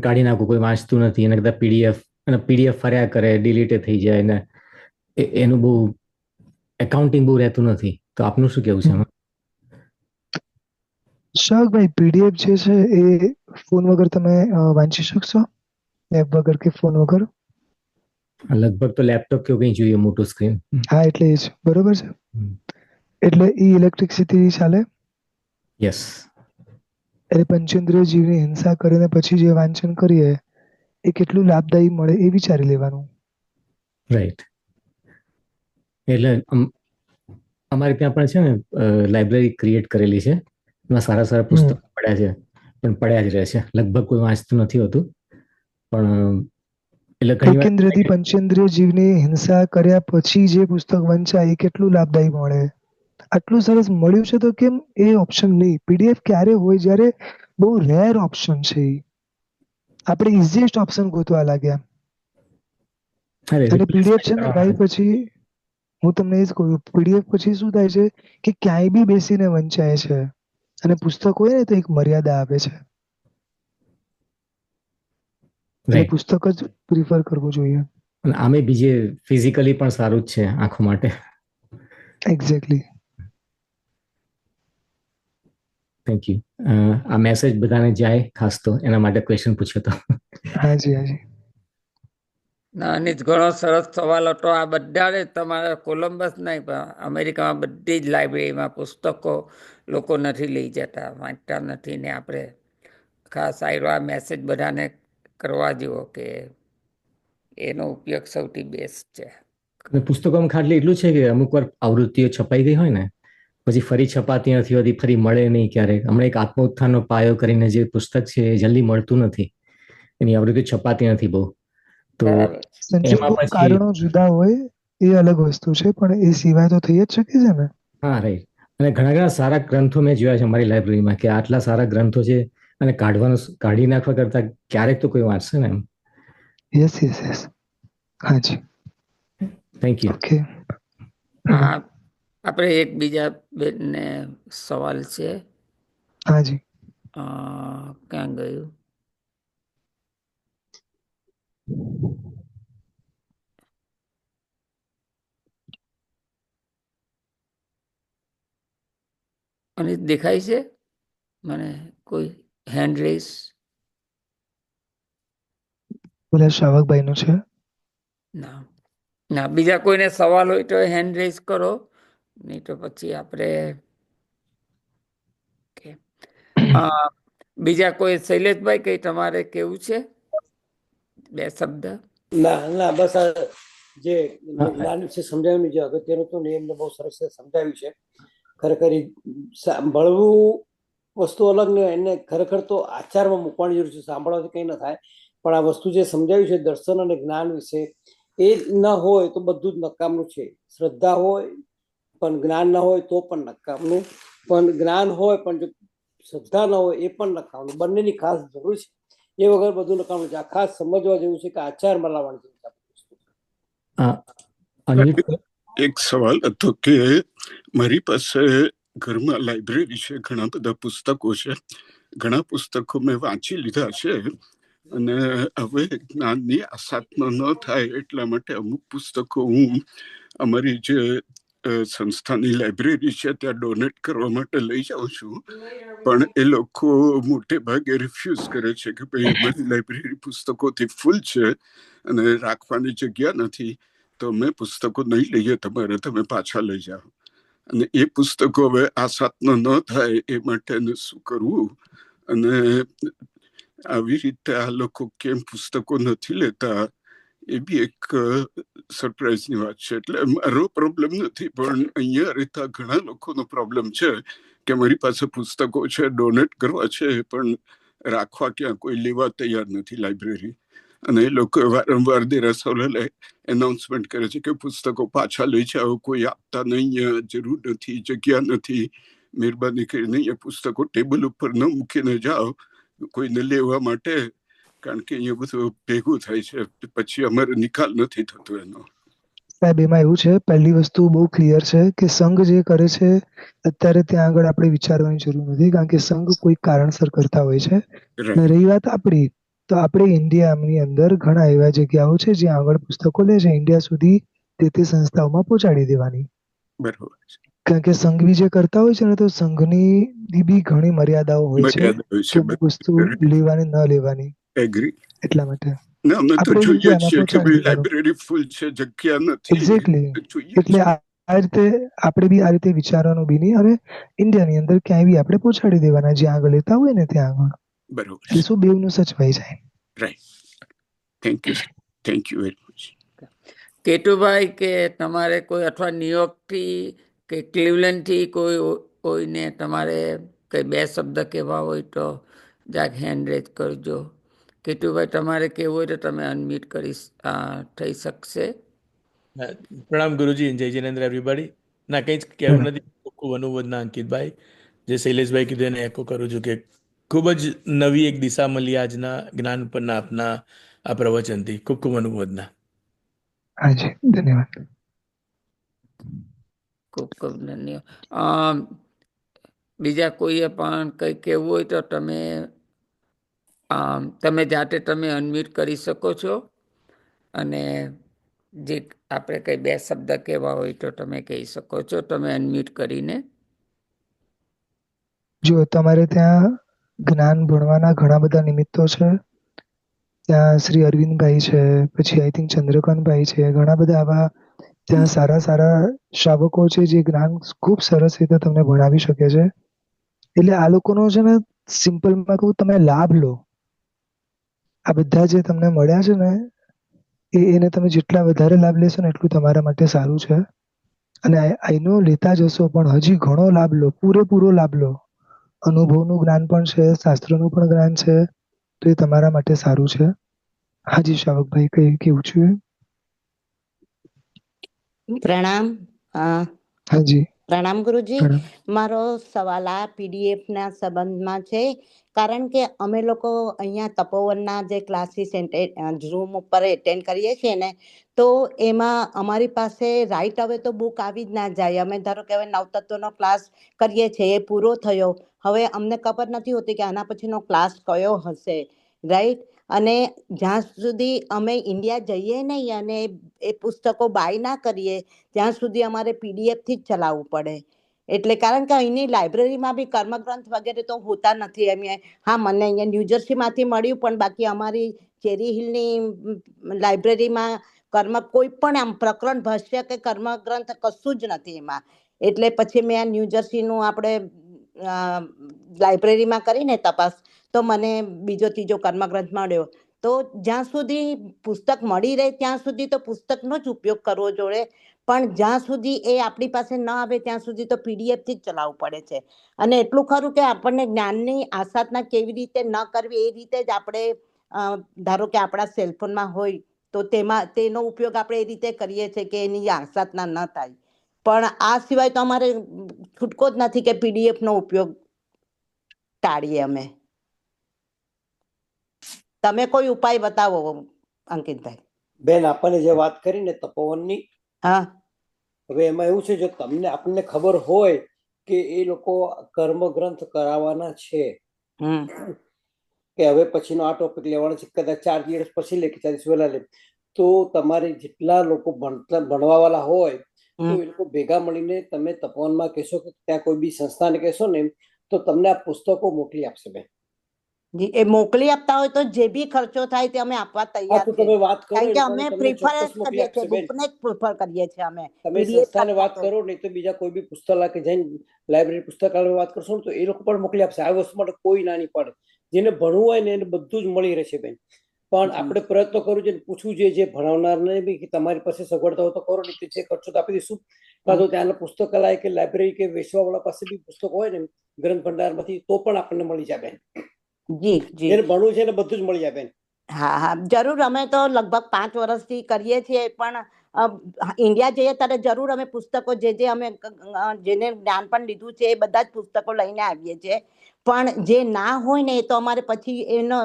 કાઢી નાખો, કોઈ વાંચતું નથી, એને કદાચ પીડીએફ ફર્યા કરે, ડિલીટ થઈ જાય ને એનું બહુ એકાઉન્ટિંગ બહુ રહેતું નથી. તો આપનું શું કેવું છે એમાં? શાહભાઈ, પીડીએફ જે છે એ ફોન વગર તમે વાંચી શકશો? લેબ વગર કે ફોન વગર? લગભગ તો લેપટોપ કે કઈ જોઈએ, મોટું સ્ક્રીન. હા, એટલે એ જ બરોબર છે. એટલે એ ઇલેક્ટ્રિસિટી ચાલે. યસ. એટલે પંચેન્દ્રિય જીવની હિંસા કરીને પછી જે વાંચન કરીએ એ કેટલું લાભદાયી મળે એ વિચારી લેવાનું. રાઈટ. એટલે અમારે ત્યાં પણ છે ને લાઇબ્રેરી ક્રિએટ કરેલી છે, એમાં સારા પુસ્તકો પડ્યા છે, પણ પડ્યા જ રહે છે. લગભગ કોઈ વાંચતું નથી હોતું. પણ એટલે ઘણી વાર એકેન્દ્રથી પંચેન્દ્રિય જીવની હિંસા કર્યા પછી જે પુસ્તક વંચાય એ કેટલું લાભદાયી મળે. આટલું સરસ મળ્યું છે તો કેમ એ ઓપ્શન નહીં? પીડીએફ ક્યારે હોય? જ્યારે બહુ રેર ઓપ્શન છે. આપણે ઇઝીએસ્ટ ઓપ્શન ગોતવા લાગ્યા. અને પીડીએફ છે ને ભાઈ, પછી હું તમને એ જ કહું, પીડીએફ પછી શું થાય છે કે ક્યાંય બી બેસીને વંચાય છે, અને પુસ્તક હોય ને તો એક મર્યાદા આપે છે. એટલે પુસ્તક જ પ્રિફર કરવું જોઈએ. આમે બીજે ફિઝિકલી પણ સારું જ છે આંખો માટે. એક્ઝેક્ટલી. Thank you. આ મેસેજ બધાને જાય ખાસ તો એના માટે ક્વેશ્ચન પૂછ્યો તો. હાજી. અને ઘણો સરસ સવાલ હતો. આ બધા તમારા કોલંબસ નહીં, પણ અમેરિકામાં બધી જ લાઇબ્રેરીમાં પુસ્તકો લોકો નથી લઈ જતા, વાંચતા નથી. ને આપણે ખાસ આ મેસેજ બધાને કરવા જેવો કે એનો ઉપયોગ સૌથી બેસ્ટ છે. પુસ્તકોમાં ખાલી એટલું છે કે અમુક વાર આવૃત્તિઓ છપાઈ ગઈ હોય ને, પછી ફરી છપાતી નથી હોતી, ફરી મળે નહીં ક્યારેક. હમણાં એક આત્મોત્થાનનો પાયો કરીને જે પુસ્તક છે એ જલ્દી મળતું નથી, એની આવૃત્તિ છપાતી નથી બહુ. તો સંજોગો કારણો જુદા હોય એ અલગ વસ્તુ છે, પણ એ સિવાય તો થઈ જ શકે છે ને. હા, રાઈટ. અને ઘણા સારા ગ્રંથો મેં જોયા છે અમારી લાઇબ્રેરીમાં, કે આટલા સારા ગ્રંથો છે અને કાઢી નાખવા કરતા ક્યારેક તો કોઈ વાંચશે ને એમ. યસ. હાજી. Thank you. ઓકે. આપણે એક બીજા બેનને સવાલ છે. હાજી. ક્યાં ગયું? અને દેખાય છે મને કોઈ હેન્ડ રેસ? બોલે શાવકભાઈ નું છે. ના, બીજા કોઈને સવાલ હોય તો હેન્ડ રેસ કરો, નહીં તો પછી આપણે બીજા કોઈ. શૈલેષભાઈ, કઈ તમારે કેવું છે? 2 શબ્દ. ના, બસ આ જે જ્ઞાન વિશે સમજાવ્યું, જે અગત્યનું હતું ને એમને બહુ સરસ સમજાવ્યું છે. ખરેખર સાંભળવું વસ્તુ અલગ ને એને ખરેખર તો આચારમાં મૂકવાની જરૂર છે. સાંભળવાથી કંઈ ન થાય, પણ આ વસ્તુ જે સમજાવ્યું છે દર્શન અને જ્ઞાન વિશે, એ ન હોય તો બધું જ નકામનું છે. શ્રદ્ધા હોય પણ જ્ઞાન ન હોય તો પણ નકામનું, પણ જ્ઞાન હોય પણ જો શ્રદ્ધા ન હોય એ પણ નકામનું. બંનેની ખાસ જરૂર છે. એ વગર બધું નકામનું છે. આ ખાસ સમજવા જેવું છે કે આચારમાં લાવવાની જરૂર છે. એક સવાલ હતો કે મારી પાસે ઘરમાં લાઇબ્રેરી છે, ઘણા બધા પુસ્તકો છે, ઘણા પુસ્તકો મેં વાંચી લીધા છે, અને હવે જ્ઞાનની આસાત્મ ન થાય એટલા માટે અમુક પુસ્તકો હું અમારી જે સંસ્થાની લાઇબ્રેરી છે ત્યાં ડોનેટ કરવા માટે લઈ જાઉં છું, પણ એ લોકો મોટે ભાગે રિફ્યુઝ કરે છે કે ભાઈ અમારી લાઇબ્રેરી પુસ્તકોથી ફૂલ છે અને રાખવાની જગ્યા નથી, તો અમે પુસ્તકો નહીં લઈએ તમારે, તમે પાછા લઈ જાઓ. અને એ પુસ્તકો હવે આસાતનો ન થાય એ માટે શું કરવું. અને આવી રીતે આ લોકો કેમ પુસ્તકો નથી લેતા એ બી એક સરપ્રાઈઝની વાત છે. એટલે મારો પ્રોબ્લેમ નથી, પણ અહીંયા રહેતા ઘણા લોકોનો પ્રોબ્લેમ છે કે મારી પાસે પુસ્તકો છે, ડોનેટ કરવા છે, પણ રાખવા ક્યાં, કોઈ લેવા તૈયાર નથી લાઇબ્રેરી. અને એ લોકો વારંવાર દેરાસરોને એનાઉન્સમેન્ટ કરે છે કે પુસ્તકો પાછા લઈ જાઓ, કોઈ આપતા નહીં, જરૂર નથી, જગ્યા નથી, મહેરબાની કરીને એ પુસ્તકો ટેબલ ઉપર ન મૂકીને જાઓ કોઈને લેવા માટે, કારણ કે અહીંયા બધું ભેગું થાય છે, પછી અમારો નિકાલ નથી થતો એનો. સાહેબ એમાં એવું છે, પહેલી વસ્તુ બહુ ક્લિયર છે કે સંઘ જે કરે છે અત્યારે ત્યાં આગળ આપણે વિચારવાની જરૂર નથી, કારણ કે સંઘ કોઈ કારણસર કરતા હોય છે. અને રહી વાત આપણી, તો આપણે ઇન્ડિયાની અંદર ઘણા એવા જગ્યાઓ છે જ્યાં આગળ પુસ્તકો લે છે, ઇન્ડિયા સુધી તે સંસ્થાઓમાં પહોંચાડી દેવાની. બરોબર. કારણ કે સંઘ બી જે કરતા હોય છે ને, તો સંઘની બી ઘણી મર્યાદાઓ હોય છે કે અમુક વસ્તુ લેવાની ન લેવાની. એગ્રી. એટલા માટે ના, અમે તો આપણે જોઈએ ઇન્ડિયામાં છીએ કે પહોંચાડી દેવાનું. લાઇબ્રેરી ફૂલ છે, જગ્યા નથી, એક્ઝેક્ટલી. જોઈએ એટલે આ રીતે આપણે બી આ રીતે વિચારવાનું બી નહીં, અને ઇન્ડિયાની અંદર ક્યાંય બી આપણે પહોંચાડી દેવાના, જ્યાં આગળ લેતા હોય ને ત્યાં આગળ. બરોબર. એટલે શું બેવનું સચવાઈ જાય. Right. Thank you, thank you very much. કેતુભાઈ, કે તમારે કોઈ અથવા ન્યુયોર્કથી કે ક્લિવલેન્ડથી કોઈને તમારે કંઈ બે શબ્દ કહેવા હોય તો જાક હેન્ડ રેઝ કરજો. કેતુભાઈ, તમારે કહેવું હોય તો તમે અનમ્યુટ થઈ શકશે. પ્રણામ ગુરુજી, જય જિનેન્દ્ર એવરીબડી. ના, કંઈ જ કહેવું નથી. ખૂબ ખૂબ અનુમોદના અંકિતભાઈ. જે શૈલેષભાઈ કીધું એને એકો કરું છું કે ખૂબ જ નવી એક દિશા મળી આજના જ્ઞાન પરના આપના આ પ્રવચનથી. ખૂબ ખૂબ અનુમોદના. હાજી, ધન્યવાદ. ખૂબ ખૂબ ધન્યવાદ. બીજા કોઈએ પણ કંઈ કહેવું હોય તો તમે જાતે તમે અનમ્યુટ કરી શકો છો, અને જે આપણે કંઈ બે શબ્દ કહેવા હોય તો તમે કહી શકો છો, તમે અનમ્યુટ કરીને. જો તમારે ત્યાં જ્ઞાન ભણવાના ઘણા બધા નિમિત્તો છે. ત્યાં શ્રી અરવિંદભાઈ છે, પછી આઈ થિંક ચંદ્રકાંતભાઈ છે, ઘણા બધા આવા ત્યાં સારા સારા શ્રાવકો છે જે જ્ઞાન ખૂબ સરસ રીતે તમને ભણાવી શકે છે. એટલે આ લોકોનો છે ને, સિમ્પલમાં કહું, તમે લાભ લો. આ બધા જે તમને મળ્યા છે ને, એને તમે જેટલા વધારે લાભ લેશો ને એટલું તમારા માટે સારું છે. અને આઈનો લેતા જશો, પણ હજી ઘણો લાભ લો, પૂરેપૂરો લાભ લો. અનુભવનું જ્ઞાન પણ છે, શાસ્ત્રનું પણ જ્ઞાન છે, તો એ તમારા માટે સારું છે. હાજી શ્રાવકભાઈ, કઈ કેવું છે? પ્રણામ. હાજી પ્રણામ ગુરુજી. પ્રણામ. મારો સવાલ આ પીડીએફ ના સંબંધમાં છે, કારણ કે અમે લોકો અહીંયા તપોવનના જે ક્લાસીસ ઝૂમ ઉપર એટેન્ડ કરીએ છીએ ને, તો એમાં અમારી પાસે રાઈટ હવે તો બુક આવી જ ના જાય. અમે ધારો કે હવે નવતત્વનો ક્લાસ કરીએ છીએ, એ પૂરો થયો, હવે અમને ખબર નથી હોતી કે આના પછીનો ક્લાસ કયો હશે, રાઈટ. અને જ્યાં સુધી અમે ઇન્ડિયા જઈએ નહીં અને એ પુસ્તકો બાય ના કરીએ ત્યાં સુધી અમારે પીડીએફથી જ ચલાવવું પડે. એટલે કારણ કે અહીંની લાઇબ્રેરીમાં બી કર્મગ્રંથ વગેરે તો હોતા નથી. એમ હા, મને અહીંયા ન્યૂજર્સીમાંથી મળ્યું, પણ બાકી અમારી ચેરી હિલની લાઇબ્રેરીમાં કોઈ પણ આમ પ્રકરણ ભાષ્ય કે કર્મગ્રંથ કશું જ નથી એમાં. એટલે પછી મેં આ ન્યૂજર્સીનું આપણે લાઇબ્રેરીમાં કરીને તપાસ, તો મને બીજો ત્રીજો કર્મગ્રંથ મળ્યો. તો જ્યાં સુધી પુસ્તક મળી રહે ત્યાં સુધી તો પુસ્તકનો જ ઉપયોગ કરવો જોઈએ, પણ જ્યાં સુધી એ આપણી પાસે ન આવે ત્યાં સુધી તો પીડીએફથી જ ચલાવવું પડે છે. અને એટલું ખરું કે આપણને જ્ઞાનની આસાધના કેવી રીતે ન કરવી એ રીતે જ આપણે ધારો કે આપણા સેલફોનમાં હોય તો તેનો ઉપયોગ આપણે એ રીતે કરીએ છીએ કે એની આસાધના ન થાય. પણ આ સિવાય તો અમારે છૂટકો જ નથી કે પીડીએફનો ઉપયોગ ટાળીએ અમે. તમે કોઈ ઉપાય બતાવો અંકિતભાઈ. બેન, આપણને જે વાત કરી ને તપોવનની, હા, હવે એમાં એવું છે, જો આપણને ખબર હોય કે એ લોકો કર્મગ્રંથ કરાવવાના છે, કે હવે પછીનો આ ટોપિક લેવાનો છે, કદાચ 4 દિવસ પછી લે કે 4 દિવસ વહેલા લે, તો તમારે જેટલા લોકો ભણવા વાળા હોય તો એ લોકો ભેગા મળીને તમે તપોવનમાં કહેશો કે ત્યાં કોઈ બી સંસ્થાને કહેશો ને, તો તમને આ પુસ્તકો મોકલી આપશે બેન. જી એ મોકલી આપતા હોય તો જે બી ખર્ચો થાય તે અમે આપવા હા તૈયાર તો છે, તમે વાત કરો, કારણ કે એ અમે લોકોને તમને પ્રિફર ચોક્કસ મોકલી કરીએ છીએ, આપશે બેન. બુકને જ પ્રિફર કરીએ છીએ અમે તમે PDF સંસ્થાને કરતા વાત તો. કરો, નહીં તો બીજા કોઈ બી પુસ્તકાલય કે જઈને લાઇબ્રેરી પુસ્તકાલય વાત કરશો ને તો એ લોકો પણ મોકલી આપશે. આ વસ્તુ માટે કોઈ ના નહીં પડે. જેને ભણવું હોય ને એને બધું જ મળી રહેશે બેન. પણ આપણે પ્રયત્ન કરવું છે, પૂછવું જોઈએ જે ભણાવનારને બી કે તમારી પાસે સગવડતા હોય તો કરો, નહીં તો જે ખર્ચો તો આપી દઈશું. કાં તો ત્યાંના પુસ્તકાલય કે લાઇબ્રેરી કે વેચવાવાળા પાસે બી પુસ્તક હોય ને ગ્રંથ ભંડારમાંથી તો પણ આપણને મળી જાય બેન. જી જી જેને ભણવું છે એને બધું જ મળી જાય બેન. હા હા જરૂર. અમે તો લગભગ 5 વર્ષથી કરીએ છીએ, પણ ઇન્ડિયા જઈએ ત્યારે જરૂર અમે પુસ્તકો જે અમે જેને જ્ઞાન પણ લીધું છે એ બધા જ પુસ્તકો લઈને આવીએ છીએ. પણ જે ના હોય ને એ તો અમારે પછી એનો,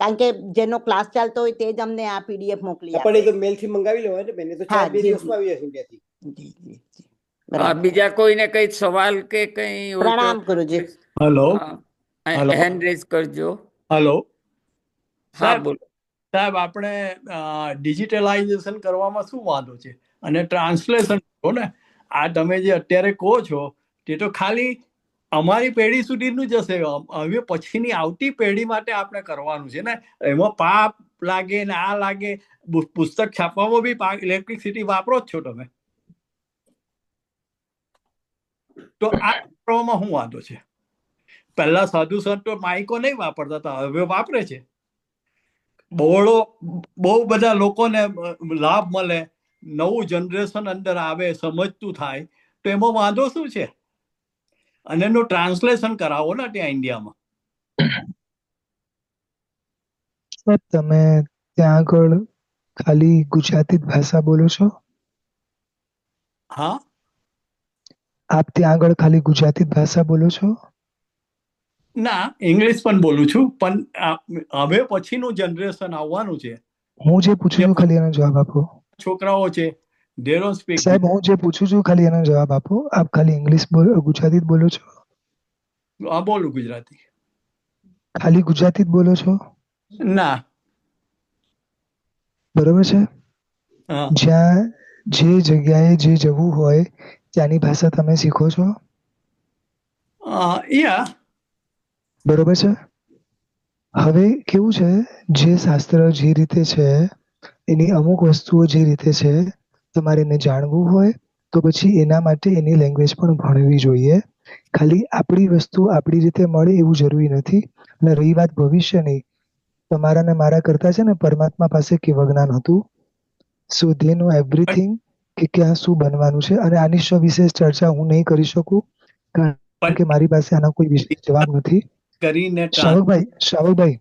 કારણ કે જેનો ક્લાસ ચાલતો હોય તે જ અમને આ PDF મોકલી પણ એ આપે. તો મેલથી મંગાવી લેવાય ને બેન, એ તો હા 2 જી દિવસમાં આવી જશે ઇન્ડિયાથી. જી જી જી બરાબર. બીજા કોઈને કઈ સવાલ કે કઈ હોય તો પ્રણામ ગુરુજી. હલો હલો હેન્ડ રેઝ કરજો. હલો હા સાહેબ, બોલો. સાહેબ આપણે ડિજિટલાઇઝેશન કરવામાં શું વાંધો છે? અને ટ્રાન્સલેશન કહો ને, આ તમે જે અત્યારે કહો છો તે તો ખાલી અમારી પેઢી સુધીનું જ હશે. હવે પછીની આવતી પેઢી માટે આપણે કરવાનું છે ને. એમાં પાપ લાગે ને આ લાગે. પુસ્તક છાપવામાં બી ઇલેક્ટ્રિસિટી વાપરો જ છો તમે, તો આ કરવામાં શું વાંધો છે? પહેલા સાધુ સંતો માઇકો નહીં વાપરતા હતા, હવે વાપરે છે. બહુ બધા લોકોને લાભ મળે, નવું જનરેશન અંદર આવે, સમજતું થાય, તો એમાં વાંધો શું છે? અને એનું ટ્રાન્સલેશન કરાવો ને ત્યાં ઇન્ડિયામાં. તમે ત્યાં આગળ ખાલી ગુજરાતી જ ભાષા બોલો છો? હા, આપ ત્યાં આગળ ખાલી ગુજરાતી જ ભાષા બોલો છો? ના, ઇંગ્લિશ પણ બોલું છું, પણ હવે પછીનું જનરેશન આવવાનું છે. હું જે પૂછું છું ખાલી એનો જવાબ આપો. છોકરાઓ છે, they don't speak. સાહેબ હું જે પૂછું છું ખાલી એનો જવાબ આપો. આપ ખાલી ઇંગ્લિશ ગુજરાતી જ બોલો છો? હા, બોલું ગુજરાતી. ખાલી ગુજરાતી જ બોલો છો? ના. બરોબર છે. હા, જ્યાં જે જગ્યાએ જે જવું હોય ત્યાંની ભાષા તમે શીખો છો? યા. બરોબર છે. હવે કેવું છે, જે શાસ્ત્ર જે રીતે છે એની અમુક વસ્તુઓ જે રીતે છે, તમારે એને જાણવું હોય તો પછી એના માટે એની લેંગ્વેજ પણ ભણવી જોઈએ. ખાલી આપણી વસ્તુ આપણી રીતે મળે એવું જરૂરી નથી. અને રહી વાત ભવિષ્યની, તમારા ને મારા કરતા છે ને પરમાત્મા પાસે કેવું જ્ઞાન હતું, સો ધે નો એવરીથિંગ, કે ક્યાં શું બનવાનું છે. અને આની સવિશેષ ચર્ચા હું નહીં કરી શકું કારણ કે મારી પાસે આનો કોઈ વિશેષ જવાબ નથી. કરીને શ્રાવકભાઈ,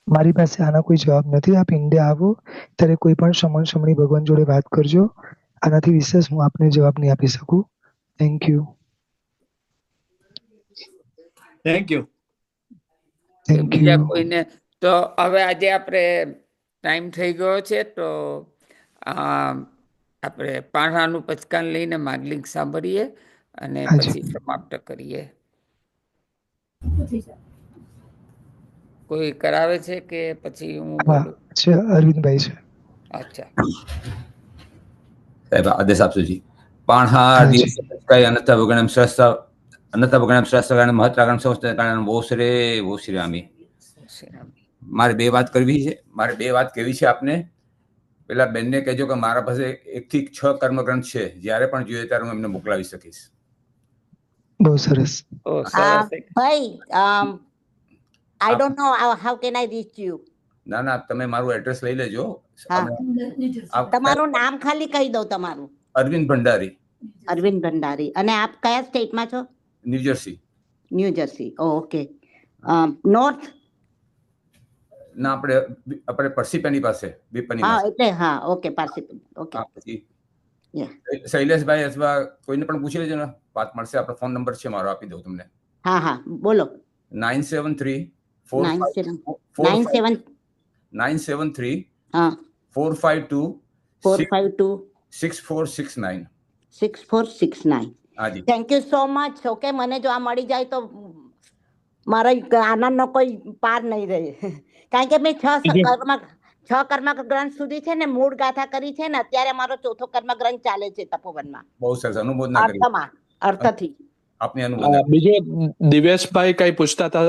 મારી પાસે આનો કોઈ જવાબ નથી. આપ ઇન્ડિયા આવો ત્યારે કોઈ પણ સમણી ભગવાન જોડે વાત કરજો. આનાથી વિશેષ હું આપને જવાબ નહીં આપી શકું. Thank you. Thank you. બીજા કોઈને તો હવે આજે આપણે ટાઈમ થઈ ગયો છે, તો આપણે પારણાનું પચકાન લઈને માગલિંગ સાંભળીએ અને પછી સમાપ્ત કરીએ. કોઈ કરાવે છે કે પછી હું બોલું? અરવિંદભાઈ છે. અચ્છા સાહેબ આદેશ આપશો જી. પાણહાર અનંત ભગણમ શ્રેષ્ઠ મહત્રાગણ સંસ્થા કારણ બહુ શ્રી આમી. મારે બે વાત કરવી છે. કેવી છે આપને. પેલા બેનને કહેજો કે મારા પાસે 1 થી 6 કર્મગ્રંથ છે. જ્યારે પણ જોઈએ ત્યારે હું એમને મોકલાવી શકીશ. બહુ સરસ. ભાઈ, I don't know how can I reach you. ના તમે મારું એડ્રેસ લઈ લેજો. તમારું નામ ખાલી કહી દો. તમારું? અરવિંદ ભંડારી. અરવિંદ ભંડારી. અને આપ કયા સ્ટેટમાં છો? New jersey. New jersey. Okay. North? ના, આપણે પરસીપેની પાસે. હા એટલે હા, ઓકે, પારસીપેની. ઓકે. શૈલેષભાઈ અથવા કોઈને પણ પૂછી લેજો ને, વાત મળશે. આપણો ફોન નંબર છે મારો, આપી દઉં તમને. હા હા બોલો. 973 452 6469. 6469. Thank you so much. Okay, મને જો આ મળી જાય તો મારા આનંદનો કોઈ પાર નહીં રહે. કારણ કે મેં 6 કર્મગ્રંથ સુધી છે ને મૂળ ગાથા કરી છે ને. અત્યારે મારો 4થો કર્મગ્રંથ ચાલે છે તપોવનમાં. બહુ સરસ. અનુમોદના કરી. અર્થથી. આપની અનુમોદન. બીજું દિવેશભાઈ કઈ પૂછતા હતા,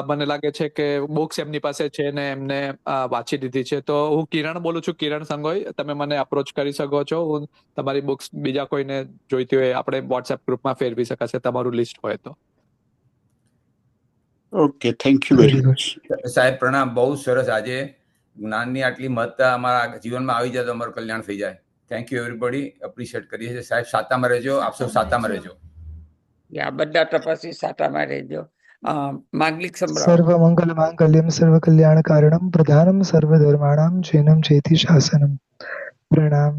મને લાગે છે કે બુક્સ એમની પાસે છે ને એમને વાંચી દીધી છે. તો હું કિરણ બોલું છું, કિરણ સંગોઈ. તમે મને અપ્રોચ કરી શકો છો. હું તમારી બુક્સ બીજા કોઈને જોઈતી હોય આપણે વોટ્સએપ ગ્રુપમાં ફેરવી શકાશે તમારું લિસ્ટ હોય તો. Okay, thank you very much. સાહેબ પ્રણામ. બહુ સરસ. આજે જ્ઞાનની આટલી મહત્તા અમારા જીવનમાં આવી જાય તો અમારું કલ્યાણ થઈ જાય. Thank you everybody. એપ્રિશિએટ કરીએ છીએ સાહેબ. સાતામાં રહેજો. આપ સૌ સાતામાં રહેજો. આ બધા તપસ્વી સાટામાં રહેજો. માંગલિક સંભળાવો. સર્વમંગલ માંગલ્યમ સર્વકલ્યાણકારણમ પ્રધાનમ સર્વધર્માણામ જૈનમ ચેતિ શાસનમ. પ્રણામ.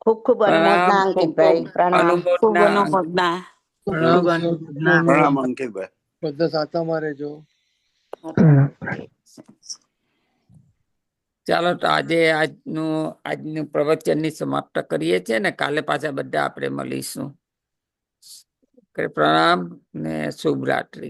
ખૂબ ખૂબ અનુમોદના અંકિતભાઈ. પ્રણામ. ખૂબ અનુમોદના. પ્રણામ અંકિતભાઈ. બધા સાતામાં રહેજો. ચાલો તો આજનું પ્રવચનની સમાપ્ત કરીએ છીએ ને કાલે પાછા બધા આપણે મળીશું. પ્રણામ ને શુભ રાત્રિ.